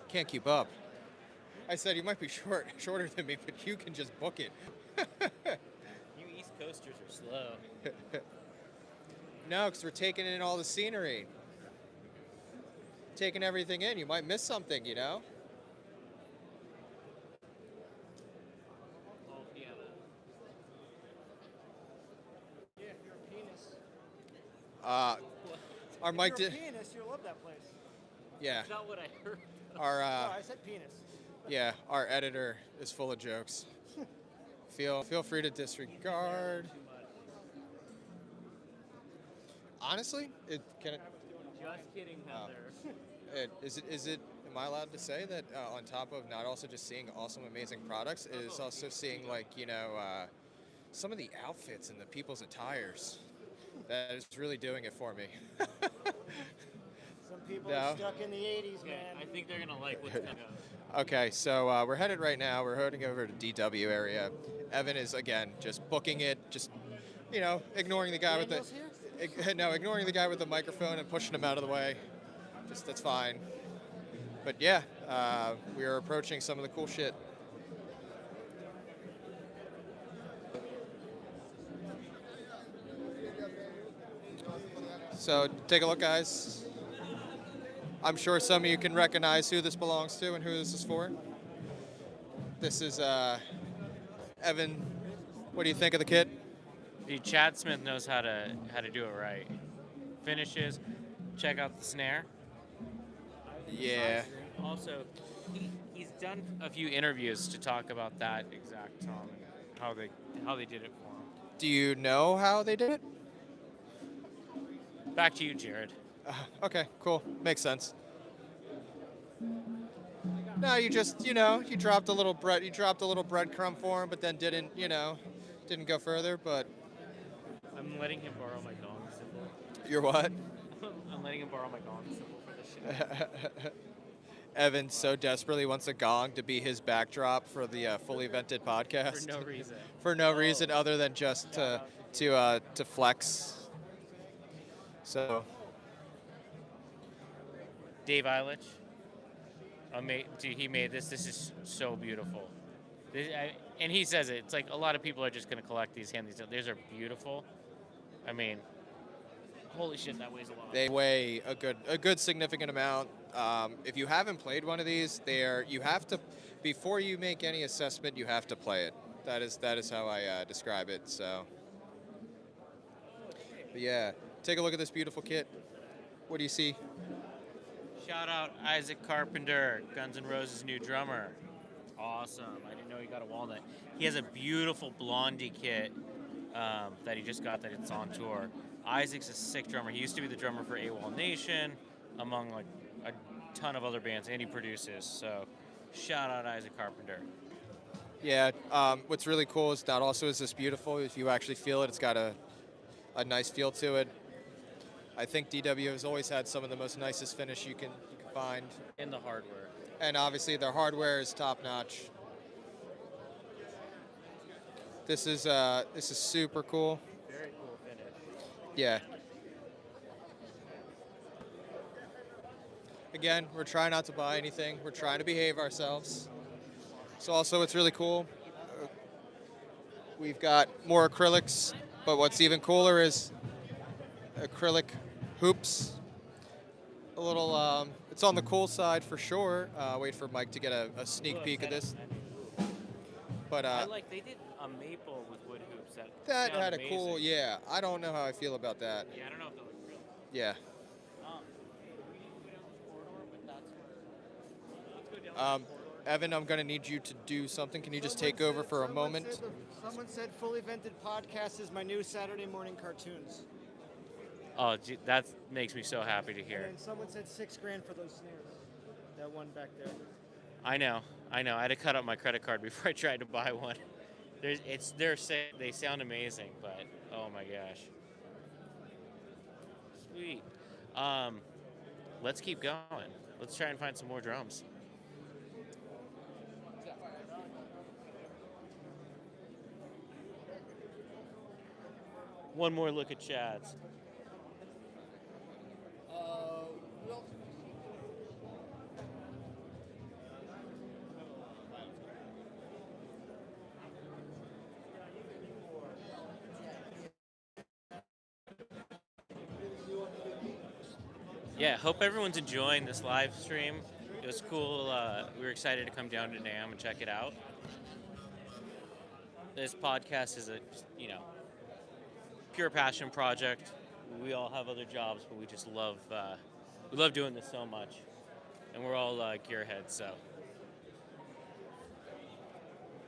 Can't keep up. I said you might be shorter than me, but you can just book it. You East Coasters are slow. No, because we're taking in all the scenery. Taking everything in. You might miss something, you know? Oh, yeah. Yeah, if you're a penis. Our mic If you're did. a penis, you'll love that place. Yeah. That's not what I heard. Our No, I said penis. yeah, our editor is full of jokes. Feel free to disregard. Honestly, Just kidding, Heather. Is it? Am I allowed to say that on top of not also just seeing awesome, amazing products, it is also seeing some of the outfits and the people's attires. That is really doing it for me. Some people No. are stuck in the 80s, Okay, man. I think they're gonna like what's gonna go. Okay, so we're headed right now. We're heading over to DW area. Evan is again just booking it, just ignoring the guy with Daniel's the ignoring the guy with the microphone and pushing him out of the way. Just that's fine. But yeah, we are approaching some of the cool shit. So take a look, guys. I'm sure some of you can recognize who this belongs to and who this is for. This is Evan. What do you think of the kit? Dude, Chad Smith knows how to do it right. Finishes. Check out the snare. Yeah. Also, he's done a few interviews to talk about that exact song and how they did it for him. Do you know how they did it? Back to you, Jared. Okay, cool. Makes sense. No, you just, you dropped a little breadcrumb for him, but then didn't go further. But I'm letting him borrow my gong cymbal. you're what? I'm letting him borrow my gong cymbal for this shit. Evan so desperately wants a gong to be his backdrop for the fully vented podcast. For no reason. For no reason other than just to flex. So. Dave Eilich. Dude, he made this. This is so beautiful. And he says it. It's like a lot of people are just going to collect these, hand these. These are beautiful. I mean, holy shit, that weighs a lot. They weigh a good significant amount. If you haven't played one of these, you have to, before you make any assessment, you have to play it. That is how I describe it. So, but yeah, take a look at this beautiful kit. What do you see? Shout out Isaac Carpenter, Guns N' Roses' new drummer. Awesome. I didn't know he got a walnut. He has a beautiful Blondie kit that he just got that it's on tour. Isaac's a sick drummer. He used to be the drummer for AWOL Nation, among like a ton of other bands, and he produces. So shout out Isaac Carpenter. Yeah, what's really cool is not also is this beautiful. If you actually feel it, it's got a nice feel to it. I think DW has always had some of the most nicest finish you can find, In the hardware. and obviously their hardware is top notch. This is super cool. Very cool finish. Yeah. Again, we're trying not to buy anything. We're trying to behave ourselves. So also, it's really cool. We've got more acrylics, but what's even cooler is acrylic hoops. A little, it's on the cool side for sure. Wait for Mike to get a sneak peek of this. But I like they did a maple with wood hoops that that sound had a amazing. cool, yeah. I don't know how I feel about that. Yeah, I don't know if they look real. Yeah. We didn't go down the corridor, but that's where. Let's go down the corridor. Evan, I'm gonna need you to do something. Can you just take over for a moment? Someone said Fully Vented Podcast is my new Saturday morning cartoons. Oh, gee, that makes me so happy to hear. And someone said $6,000 for those snares. That one back there. I know. I had to cut up my credit card before I tried to buy one. They sound amazing, but oh my gosh. Sweet. Let's keep going. Let's try and find some more drums. One more look at Chad's. Yeah, hope everyone's enjoying this live stream. It was cool. We were excited to come down to NAMM and check it out. This podcast is a, pure passion project. We all have other jobs, but we just love doing this so much, and we're all gearheads. So,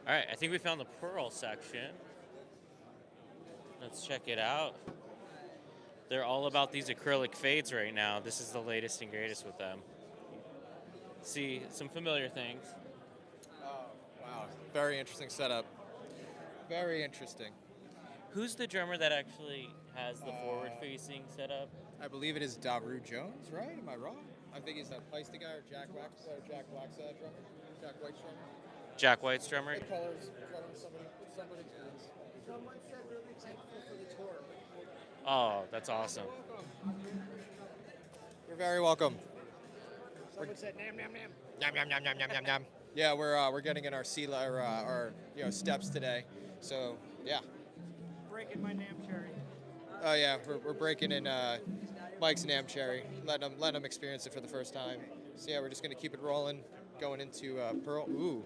all right, I think we found the pearl section. Let's check it out. They're all about these acrylic fades right now. This is the latest and greatest with them. See some familiar things. Oh, wow. Very interesting setup. Very interesting. Who's the drummer that actually has the forward-facing setup? I believe it is Daru Jones, right? Am I wrong? I think he's that Paiste guy or Jack Black's drummer. Jack White's drummer. Jack White's drummer? Colors, somebody's hands. Someone said really thankful for the tour. Oh, that's awesome. You're very welcome. Someone said nam nam nam. Yum yum yum yum yum yum yum. Yeah, we're getting in our steps today. So yeah. Breaking my nam cherry. Oh yeah, we're breaking in Mike's NAMM cherry, letting him experience it for the first time. So yeah, we're just gonna keep it rolling, going into Pearl. Ooh.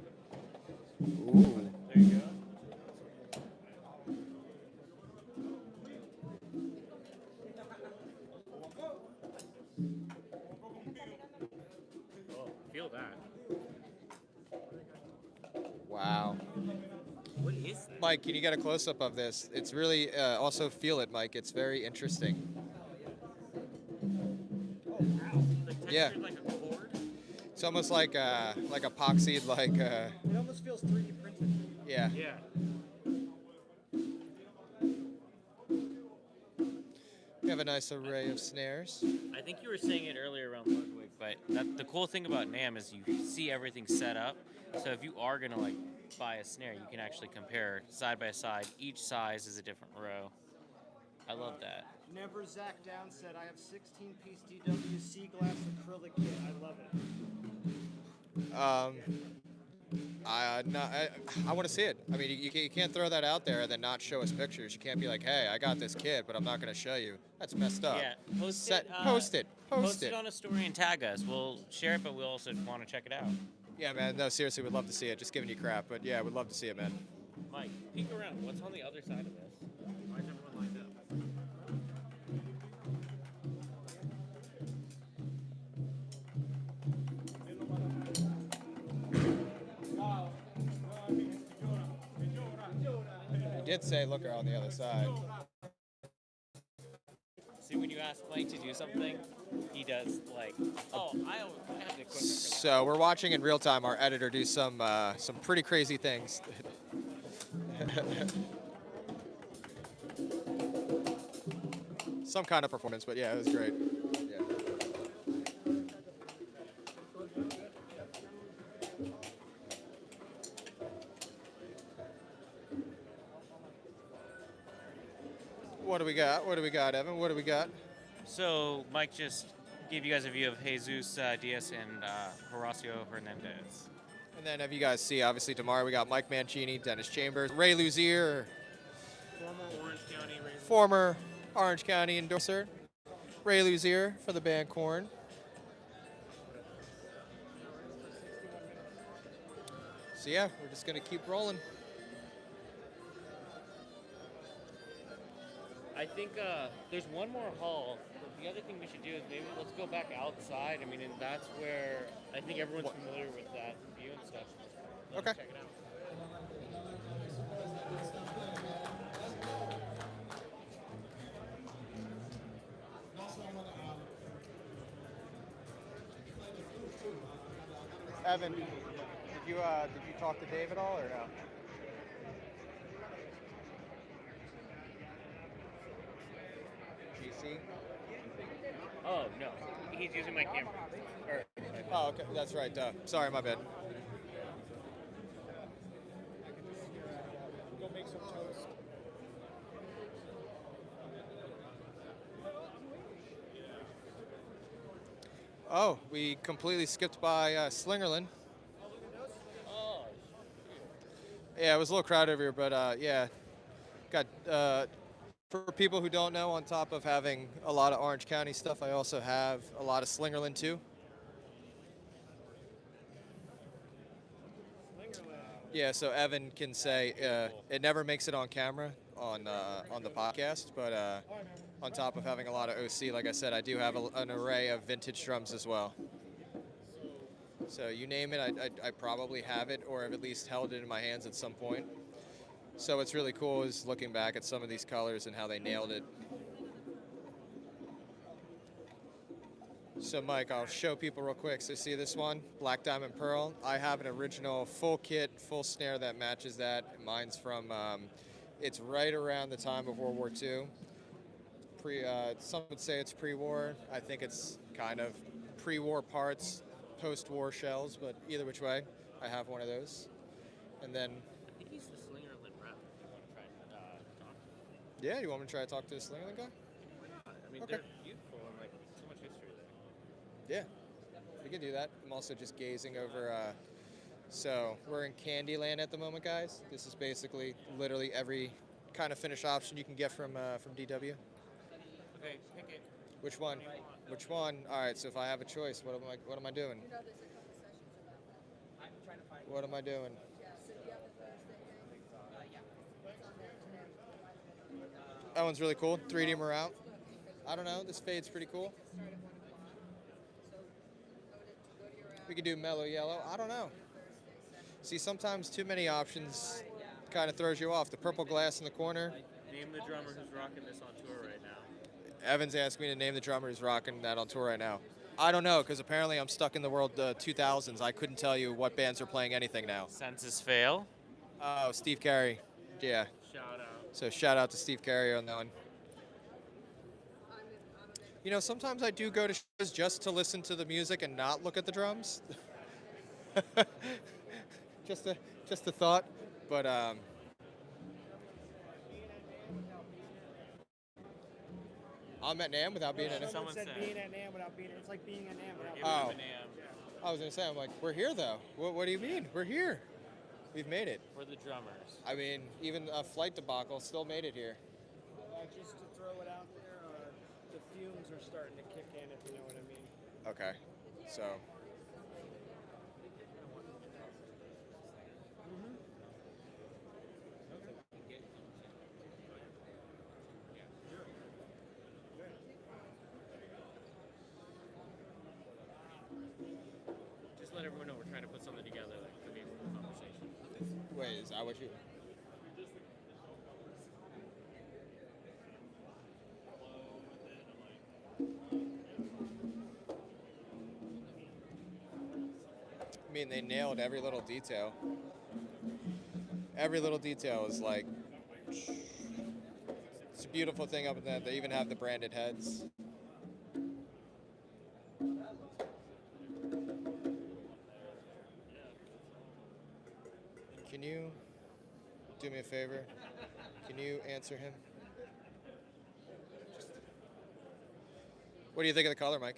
Ooh. There you go. Oh, feel that. Wow. What is that? Mike, can you get a close-up of this? It's really, also feel it, Mike. It's very interesting. Yeah. Like a cord? It's almost like epoxied, It almost feels 3D printed. yeah. Yeah. We have a nice array of snares. I think you were saying it earlier around Ludwig, but the cool thing about NAMM is you see everything set up. So if you are gonna buy a snare, you can actually compare side by side. Each size is a different row. I love that. Never Zach Down said, I have 16-piece DWC glass acrylic kit. I love it. I want to see it. I mean, you can't throw that out there and then not show us pictures. You can't be like, hey, I got this kit, but I'm not going to show you. That's messed up. Yeah, post Post it. it on a story and tag us. We'll share it, but we also want to check it out. Yeah, man. No, seriously, we'd love to see it. Just giving you crap, but yeah, we'd love to see it, man. Mike, peek around. What's on the other side of this? Why is everyone lined up? I did say look on the other side. See, when you ask Mike to do something, he does like, oh, I have the equipment for that. So we're watching in real time our editor do some pretty crazy things. Some kind of performance, but yeah, it was great. Yeah. What do we got? What do we got, Evan? What do we got? So Mike just gave you guys a view of Jesus Diaz and Horacio Hernandez. And then, if you guys see, obviously tomorrow we got Mike Mancini, Dennis Chambers, Ray Luzier, former Orange County endorser, Ray Luzier for the band Korn. So yeah, we're just gonna keep rolling. I think there's one more hall. But the other thing we should do is maybe let's go back outside. I mean, and that's where I think everyone's familiar with that view and stuff. Let's Okay. check it out. Evan, did you talk to Dave at all or no? GC? Oh no, he's using my camera. Oh, okay, that's right. Duh. Sorry, my bad. Go make some toast. Oh, we completely skipped by Slingerland. Oh, Yeah, it was a little crowded over here, but yeah, got for people who don't know, on top of having a lot of Orange County stuff, I also have a lot of Slingerland too. Yeah, so Evan can say it never makes it on camera on the podcast, but on top of having a lot of OC, like I said, I do have an array of vintage drums as well. So you name it, I probably have it or have at least held it in my hands at some point. So what's really cool is looking back at some of these colors and how they nailed it. So Mike, I'll show people real quick. So see this one, Black Diamond Pearl? I have an original full kit, full snare that matches that. Mine's from, it's right around the time of World War II. Some would say it's pre-war. I think it's kind of pre-war parts, post-war shells, but either which way, I have one of those. And then, I think he's the Slingerland rep. If you want to try and talk to him. yeah, you want me to try to talk to the Slingerland guy? I mean, Okay. they're beautiful and like so much history there. Yeah, we can do that. I'm also just gazing over. So we're in Candyland at the moment, guys. This is basically literally every kind of finish option you can get from DW. Okay, pick it. Which one? Which one? All right. So if I have a choice, what am I doing? What am I doing? That one's really cool. 3D Morale. I don't know. This fade's pretty cool. We could do mellow yellow. I don't know. See, sometimes too many options kind of throws you off. The purple glass in the corner. Name the drummer who's rocking this on tour right now. Evan's asked me to name the drummer who's rocking that on tour right now. I don't know, because apparently I'm stuck in the world 2000s. I couldn't tell you what bands are playing anything now. Census fail. Oh, Steve Carey. Yeah. Shout out. So shout out to Steve Carey on that one. You know, sometimes I do go to shows just to listen to the music and not look at the drums. just a thought, but I'm at NAMM without being in it. Someone said being at NAMM without being. It's like being at NAMM without Give being. him Oh. a name. I was gonna say, I'm like, we're here though. What do you mean? We're here. We've made it. We're the drummers. I mean, even a flight debacle still made it here. Just to throw it out there, the fumes are starting to kick in, if you know what I mean. Okay, so. Just let everyone know we're trying to put something together that could be a cool conversation. Wait, is that what you? mean, they nailed every little detail. Every little detail is like, it's a beautiful thing up in that. They even have the branded heads. Can you do me a favor? Can you answer him? What do you think of the color, Mike?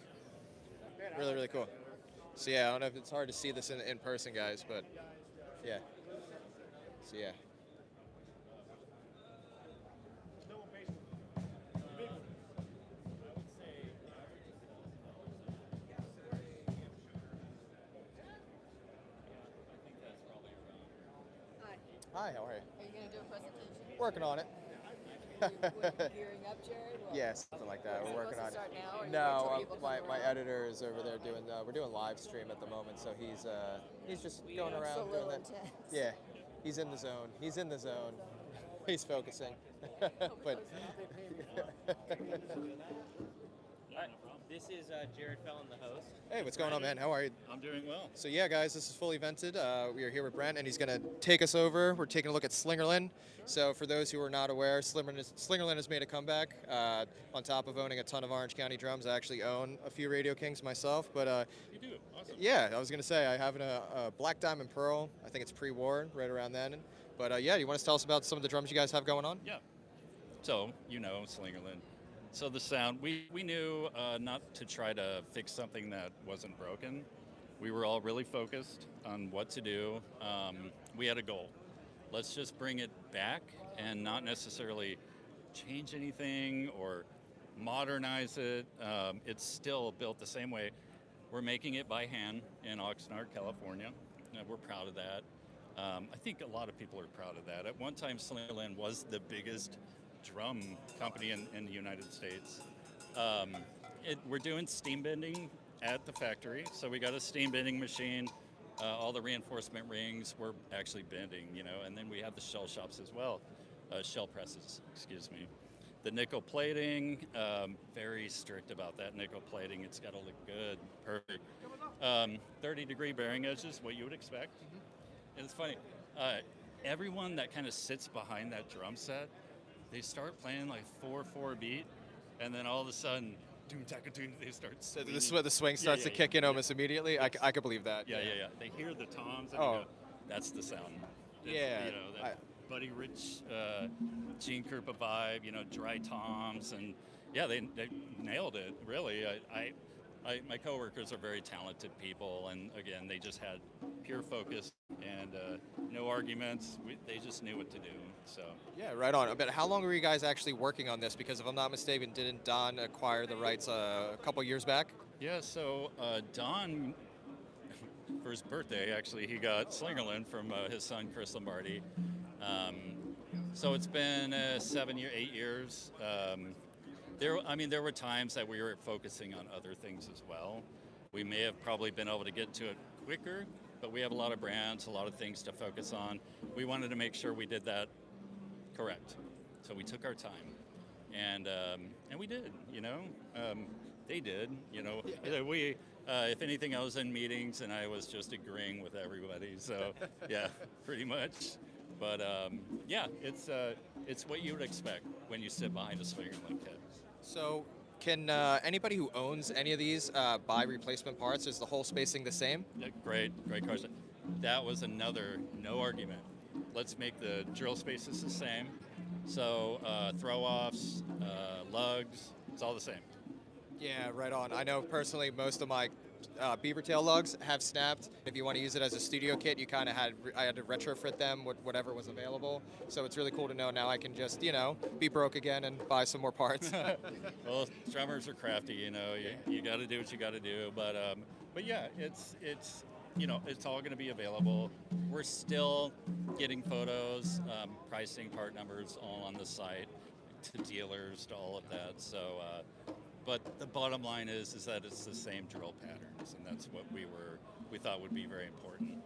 Really, really cool. So yeah, I don't know if it's hard to see this in person, guys, but yeah. So yeah. Hi, how are you? Are you going to do a presentation? Working on it. What, gearing up, Jared? What? Yeah, something like that. Is We're it working on supposed to it. start now, or you No, wait till people my, come my around? editor is over there doing. We're doing live stream at the moment, so he's just going It's around a doing little that. intense. Yeah, he's in the zone. He's in the zone. He's focusing. But This is Jared Fellon, the host. hey, what's going on, man? How are you? I'm doing well. So yeah, guys, this is fully vented. We are here with Brent, and he's gonna take us over. We're taking a look at Slingerland. So for those who are not aware, Slingerland has made a comeback. On top of owning a ton of Orange County drums, I actually own a few Radio Kings myself. But You do? Awesome. yeah, I was gonna say I have a Black Diamond Pearl. I think it's pre-war, right around then. But yeah, you want to tell us about some of the drums you guys have going on? Yeah. So, Slingerland. So the sound, we knew not to try to fix something that wasn't broken. We were all really focused on what to do. We had a goal. Let's just bring it back and not necessarily change anything or modernize it. It's still built the same way. We're making it by hand in Oxnard, California. We're proud of that. I think a lot of people are proud of that. At one time, Slingerland was the biggest drum company in the United States. We're doing steam bending at the factory. So we got a steam bending machine. All the reinforcement rings we're actually bending, and then we have the shell shops as well. Shell presses, excuse me. The nickel plating, very strict about that nickel plating. It's got to look good, perfect. 30-degree bearing edges, what you would expect. And it's funny, everyone that kind of sits behind that drum set, they start playing like 4/4 beat, and then all of a sudden, doom taka doom, they start swinging. The swing starts to kick in almost immediately. I could believe that. Yeah. They hear the toms, and Oh. they go, that's the sound. It's, Yeah, that Buddy Rich, Gene Krupa vibe, dry toms, and yeah, they nailed it, really. My coworkers are very talented people, and again, they just had pure focus and no arguments. They just knew what to do. So Yeah, right on. But how long were you guys actually working on this? Because if I'm not mistaken, didn't Don acquire the rights a couple years back? yeah, so Don, for his birthday, actually, he got Slingerland from his son Chris Lombardi. So it's been 8 years. There were times that we were focusing on other things as well. We may have probably been able to get to it quicker, but we have a lot of brands, a lot of things to focus on. We wanted to make sure we did that correct. So we took our time, and we did. They did. We. If anything, I was in meetings and I was just agreeing with everybody. So yeah, pretty much. But yeah, it's what you would expect when you sit behind a Slingerland kit. So can anybody who owns any of these buy replacement parts? Is the whole spacing the same? Yeah, great question. That was another no argument. Let's make the drill spaces the same. So throw-offs, lugs, it's all the same. Yeah, right on. I know personally most of my beaver tail lugs have snapped. If you want to use it as a studio kit, I had to retrofit them with whatever was available. So it's really cool to know now I can just, be broke again and buy some more parts. Well, drummers are crafty, you got to do what you got to do. But yeah, it's all going to be available. We're still getting photos, pricing, part numbers, all on the site, to dealers, to all of that. So. But the bottom line is that it's the same drill patterns, and that's what we thought would be very important.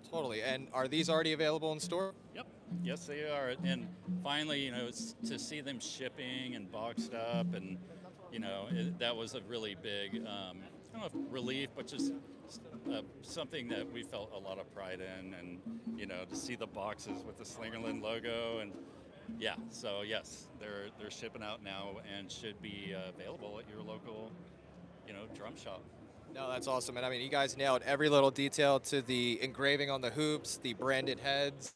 Totally. And are these already available in store? Yep. Yes, they are. And finally, to see them shipping and boxed up, and that was a really big, I don't know if relief, but just something that we felt a lot of pride in, and to see the boxes with the Slingerland logo, and yeah, so yes, they're shipping out now and should be available at your local, drum shop. No, that's awesome. And I mean, you guys nailed every little detail to the engraving on the hoops, the branded heads,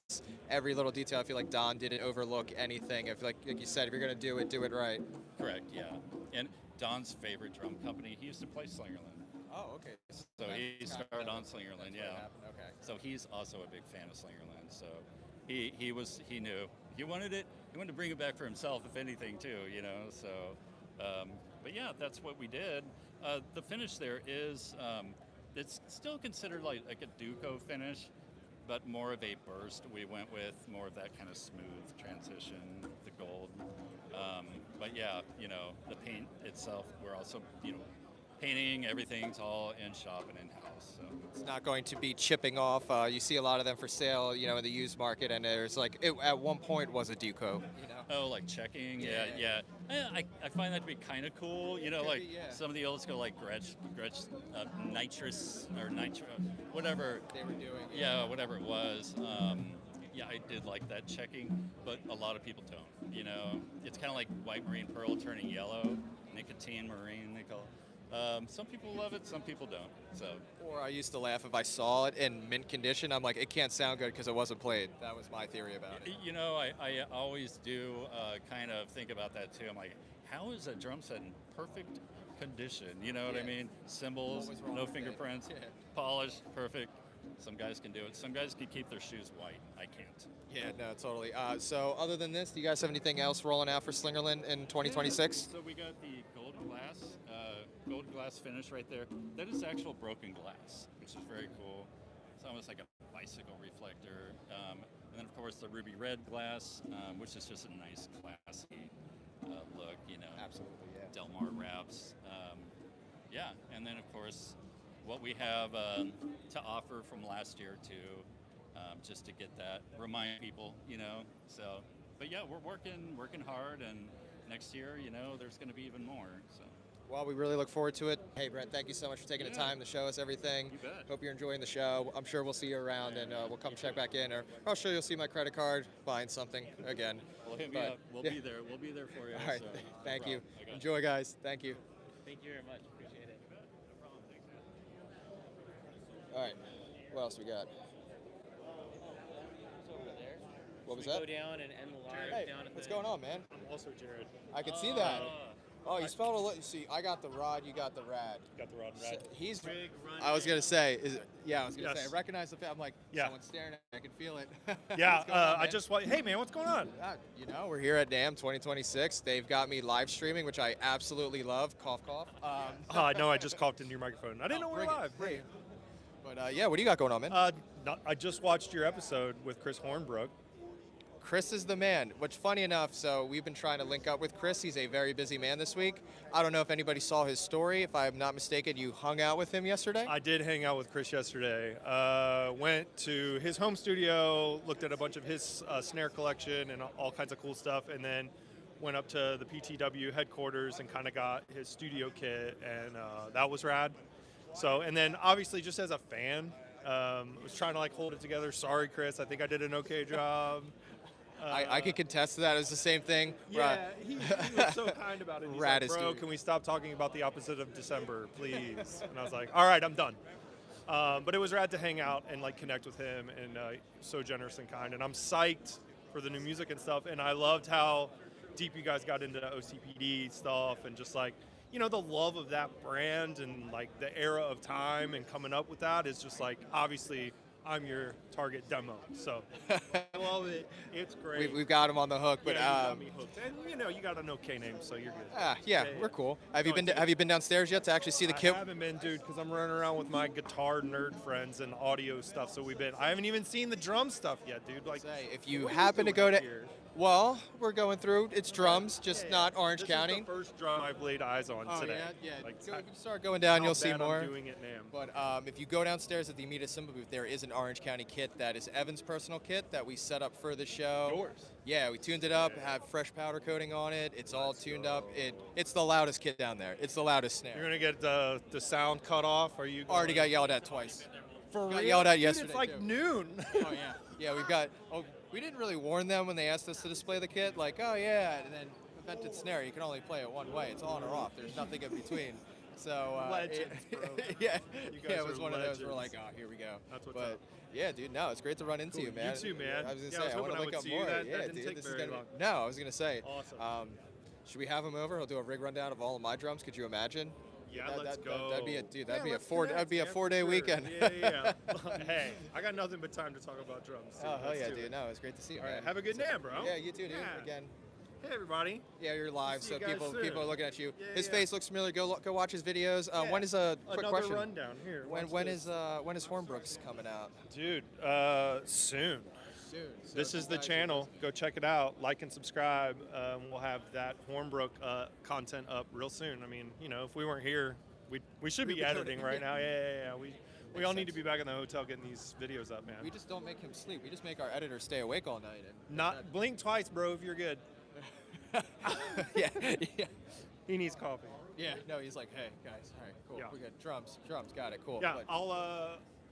every little detail. I feel like Don didn't overlook anything. I feel like you said, if you're going to do it right. Correct, yeah. And Don's favorite drum company, he used to play Slingerland. Oh, okay. So he started on Slingerland, yeah. Okay. So he's also a big fan of Slingerland. So he knew he wanted it. He wanted to bring it back for himself, if anything, too. So, but yeah, that's what we did. The finish there is it's still considered like a Duco finish, but more of a burst. We went with more of that kind of smooth transition, the gold. But yeah, the paint itself, we're also painting, everything's all in shop and in house. So it's not going to be chipping off. You see a lot of them for sale, in the used market, and there's like it at one point was a Duco. Oh, like checking, yeah. I find that to be kind of cool. Some of the old school like Gretsch, nitrous or nitro, whatever they were doing. Yeah, whatever it was. Yeah, I did like that checking, but a lot of people don't. It's kind of like white marine pearl turning yellow, nicotine marine, they call it. Some people love it, some people don't. So. Or I used to laugh if I saw it in mint condition. I'm like, it can't sound good because it wasn't played. That was my theory about it. I always do kind of think about that too. I'm like, how is a drum set in perfect condition? You know what I mean? Cymbals, no fingerprints, polished, perfect. Some guys can do it. Some guys can keep their shoes white. I can't. Yeah, no, totally. So other than this, do you guys have anything else rolling out for Slingerland in 2026? So we got the gold glass finish right there. That is actual broken glass, which is very cool. It's almost like a bicycle reflector. And then of course the ruby red glass, which is just a nice classy look. Absolutely, yeah. Del Mar wraps. Yeah, and then of course what we have to offer from last year too. Just to get that, remind people, So, but yeah, we're working hard, and next year, there's going to be even more. So. Well, we really look forward to it. Hey, Brent, thank you so much for taking the time to show us everything. You bet. Hope you're enjoying the show. I'm sure we'll see you around, and we'll come check back in, or I'll show you'll see my credit card, buying something again. Well, hit me up. We'll be there. We'll be there for you. All right, so, thank no you. problem. Enjoy, guys. Thank you. Thank you very much. Appreciate it. No problem. Thanks, man. All right, what else we got? What was Should we that? go down and end the live Hey, down at what's the... going on, man? I'm also Jared. I can see that. Oh, you spelled a little. See, I got the rod, you got the rad. Got the rod and rad. So he's. Big run I was in. gonna say, I was gonna Yes. say, I recognize the. I'm like, Yeah. someone's staring at me. I can feel it. Yeah, What's going on, I man? just hey man, what's going on? We're here at NAMM 2026. They've got me live streaming, which I absolutely love. Cough, cough. No, I just coughed into your microphone. I didn't know we were bring it, live. bring it. But yeah, what do you got going on, man? I just watched your episode with Chris Hornbrook. Chris is the man, which funny enough, so we've been trying to link up with Chris. He's a very busy man this week. I don't know if anybody saw his story. If I'm not mistaken, you hung out with him yesterday? I did hang out with Chris yesterday. Went to his home studio, looked at a bunch of his snare collection and all kinds of cool stuff, and then went up to the PTW headquarters and kind of got his studio kit, and that was rad. So, and then obviously just as a fan, was trying to like hold it together. Sorry, Chris, I think I did an okay job. I could contest to that. It was the same thing. Yeah, he was so kind about it. He's Rad like, as bro, dude. can we stop talking about the opposite of December, please? And I was like, all right, I'm done. But it was rad to hang out and like connect with him, and so generous and kind. And I'm psyched for the new music and stuff. And I loved how deep you guys got into O.C.P. stuff, and just like, the love of that brand and like the era of time and coming up with that is just like, obviously I'm your target demo, so I love it. It's great. We've got him on the hook, but yeah, you got me hooked. And you got an okay name, so you're good. yeah, we're cool. Have you been downstairs yet to actually see the kit? I haven't been, dude, because I'm running around with my guitar nerd friends and audio stuff. So I haven't even seen the drum stuff yet, dude. Like, Say, if you what are happen to doing go out to here? Well, we're going through. It's drums, just not Orange This County. is the first drum I've laid eyes on Oh today. yeah. Like, If you start going down, how you'll see bad more. I'm doing it, NAMM. But if you go downstairs at the Amedia cymbal booth, there is an Orange County kit that is Evan's personal kit that we set up for the show. Yours? Yeah, we tuned it up, have fresh powder coating on it. It's all tuned up. It's the loudest kit down there. It's the loudest snare. You're gonna get the sound cut off? Are you? Already got yelled at twice. For got real? yelled at Dude, yesterday, it's like too. noon. Oh yeah, yeah. We've got. Oh, we didn't really warn them when they asked us to display the kit. Like, oh yeah, and then vented snare. You can only play it one way. It's on or off. There's nothing in between. So Legends, bro. yeah, You guys yeah. It was are one of those. We're legends. like, oh, here we go. That's what's but up. yeah, dude. No, it's great to run into Cool. you, man. You too, man. I was gonna Yeah, I say, was I want hoping to I look would up see you. more. That yeah, didn't dude. take This is very gonna. long. No, I was gonna say. Awesome. Should we have him over? He'll do a rig rundown of all of my drums. Could you imagine? Yeah, That- let's that- go. That'd be a dude. That'd Yeah, be a let's four. connect, That'd be a man, 4-day for sure. weekend. Yeah. Hey, I got nothing but time to talk about drums. Too. Oh hell Let's yeah, do dude! it. No, it's great to see you. All right, man. have a good nap, bro. Yeah, you too, dude. Yeah. Again, Hey, everybody. yeah, you're live, See so you guys people soon. are looking at you. Yeah, His yeah. face looks familiar. Go watch his videos. When is a quick Another question? rundown here. When Watch is this. Hornbrooks coming out? Dude, soon. Soon. So This if is you the guys are channel. Go check it out. Like and subscribe. We'll have that Hornbrook content up real soon. I mean, you know, if we weren't here, we should be editing right now. Yeah. We all need to be back in the hotel getting these videos up, man. We just don't make him sleep. We just make our editor stay awake all night. And Not blink twice, bro, if you're good. yeah. He needs coffee. Yeah. No, he's like, hey guys, all right, cool. Yeah. We got drums. Got it. Cool. Yeah, But-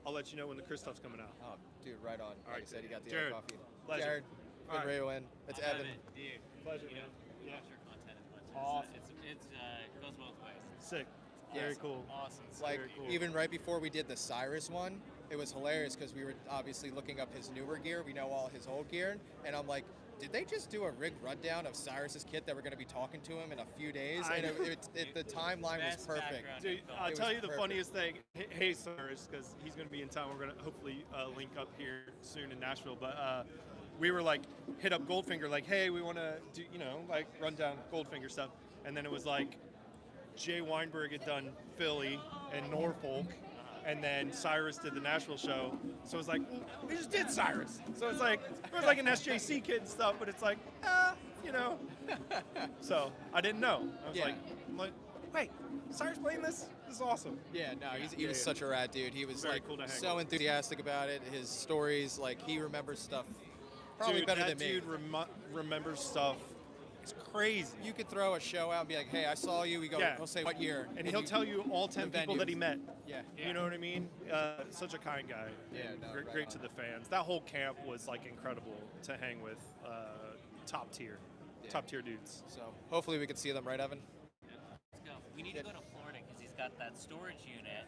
I'll let you know when the Christoph's coming out. Oh, dude, right on. Like right, I said, you got the Jared, coffee. pleasure. Jared, All been right. ready to win. It's Evan. Dude, Pleasure, you know, man. watch your content as much. Awesome. It goes both ways. Sick. Yeah. Very cool. Awesome. Like Very cool. even right before we did the Cyrus one, it was hilarious because we were obviously looking up his newer gear. We know all his old gear, and I'm like, did they just do a rig rundown of Cyrus's kit that we're going to be talking to him in a few days? I And know. the timeline was Best perfect. background Dude, info. I'll It tell was you the perfect. funniest thing. Hey, Cyrus, because he's going to be in town. We're going to hopefully link up here soon in Nashville. But we were like, hit up Goldfinger, like, hey, we want to do, like run down Goldfinger stuff. And then it was like, Jay Weinberg had done Philly and Norfolk. And then Cyrus did the Nashville show. So it's like, we just did Cyrus. So it's like, it was like an SJC kid and stuff, but it's like, So I didn't know. I was Yeah. like, wait, Cyrus playing this? This is awesome. Yeah, no, he was yeah. such a rad dude. He was Very like cool to hang so with. enthusiastic about it. His stories, like he remembers stuff probably Dude, better that than me. dude remembers stuff. It's crazy. You could throw a show out and be like, hey, I saw you. We go, Yeah. he'll say what year. And he'll tell you all 10 the people that he venues. met. Yeah. You know what I mean? Such a kind guy. Yeah, And no, great, right great on. to the fans. That whole camp was like incredible to hang with. Top tier. Yeah. Top tier dudes. So hopefully we can see them, right, Evan? Let's go. We need to go to Florida because he's got that storage unit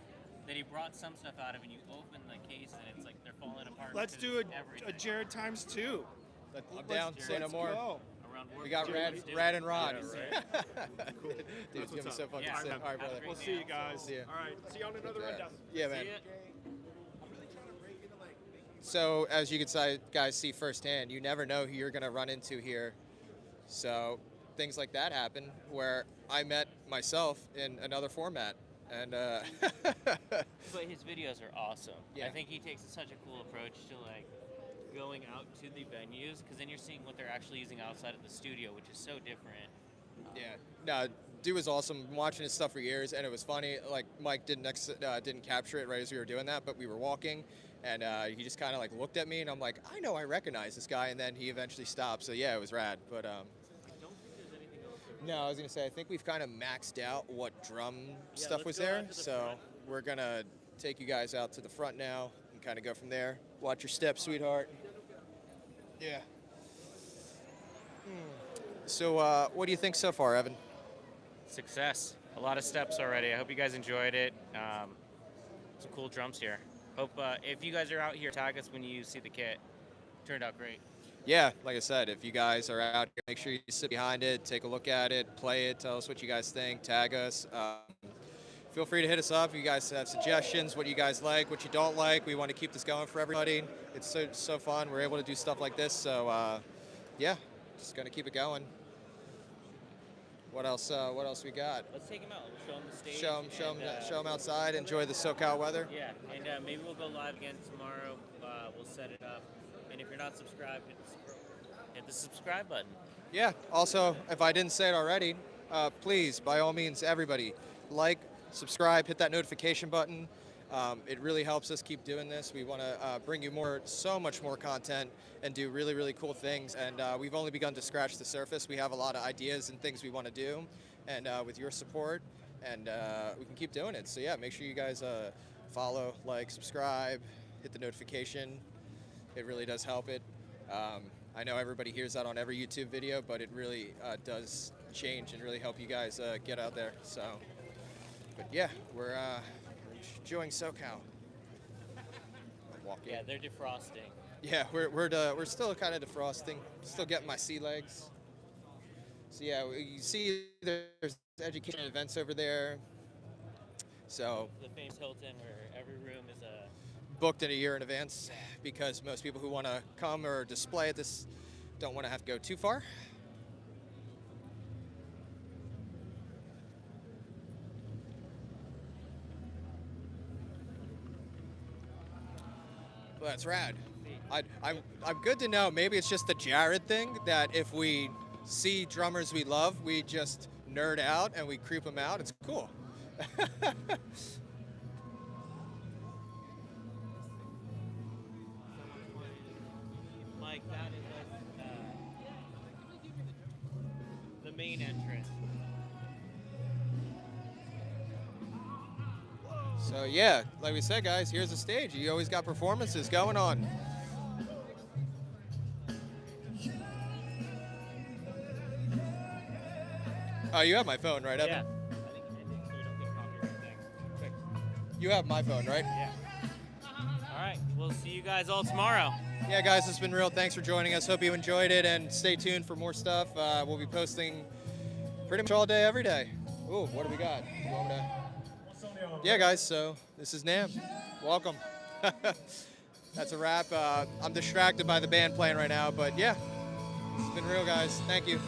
that he brought some stuff out of, and you open the case and it's like they're falling apart. Let's because do it's a everything. Jared times 2. I'm down. Say no more. Go. Around work. We got Dude, Rad, let's do it. Rad and Rod. Yeah, Dude, it's That's gonna be what's so up. fucking Yeah. sick. All right, Have a brother. great We'll see you guys. See ya. All right. See you on another rundown. Yeah, See man. ya. So as you guys see firsthand, you never know who you're gonna run into here. So things like that happen where I met myself in another format, and But his videos are awesome. Yeah. I think he takes such a cool approach to like going out to the venues because then you're seeing what they're actually using outside of the studio, which is so different. yeah, no, dude was awesome. Been watching his stuff for years, and it was funny. Like Mike didn't capture it right as we were doing that, but we were walking, and he just kind of like looked at me, and I'm like, I know I recognize this guy, and then he eventually stopped. So yeah, it was rad. But I don't think there's anything else. no, I was gonna say I think we've kind of maxed out what drum stuff let's was go there. out to the So front. we're gonna take you guys out to the front now and kind of go from there. Watch your step, sweetheart. Yeah. So what do you think so far, Evan? Success. A lot of steps already. I hope you guys enjoyed it. Some cool drums here. Hope if you guys are out here, tag us when you see the kit. Turned out great. Yeah, like I said, if you guys are out here, make sure you sit behind it, take a look at it, play it, tell us what you guys think, tag us. Feel free to hit us up if you guys have suggestions, what you guys like, what you don't like. We want to keep this going for everybody. It's so fun. We're able to do stuff like this. So, yeah, just going to keep it going. What else we got? Let's take him out. We'll show him the stage. Show them outside, enjoy the SoCal weather. Yeah, and maybe we'll go live again tomorrow. We'll set it up. And if you're not subscribed, hit subscribe. hit the subscribe button. Yeah. Also, if I didn't say it already, please, by all means, everybody, like, subscribe, hit that notification button. It really helps us keep doing this. We want to bring you so much more content and do really, really cool things. And we've only begun to scratch the surface. We have a lot of ideas and things we want to do. And with your support, and we can keep doing it. So yeah, make sure you guys follow, like, subscribe, hit the notification. It really does help it. I know everybody hears that on every YouTube video, but it really does change and really help you guys get out there. So, but yeah, we're enjoying SoCal. Yeah, they're defrosting. Yeah, we're still kind of defrosting. Still getting my sea legs. So yeah, you see there's education events over there. So The famous Hilton, where every room is a booked in a year in advance because most people who want to come or display at this don't want to have to go too far. Well, that's rad. I'm good to know. Maybe it's just the Jared thing that if we see drummers we love, we just nerd out and we creep them out. It's cool. Mike, that is the main entrance. So yeah, like we said, guys, here's the stage. You always got performances going on. Oh, you have my phone, right, Evan? Yeah. I think so we don't get copyright thing. Quick. You have my phone, right? Yeah. All right. We'll see you guys all tomorrow. Yeah, guys, it's been real. Thanks for joining us. Hope you enjoyed it, and stay tuned for more stuff. We'll be posting pretty much all day, every day. Ooh, what do we got? You want me to... Yeah, guys, so this is NAMM. Welcome. That's a wrap. I'm distracted by the band playing right now, but yeah, it's been real, guys. Thank you.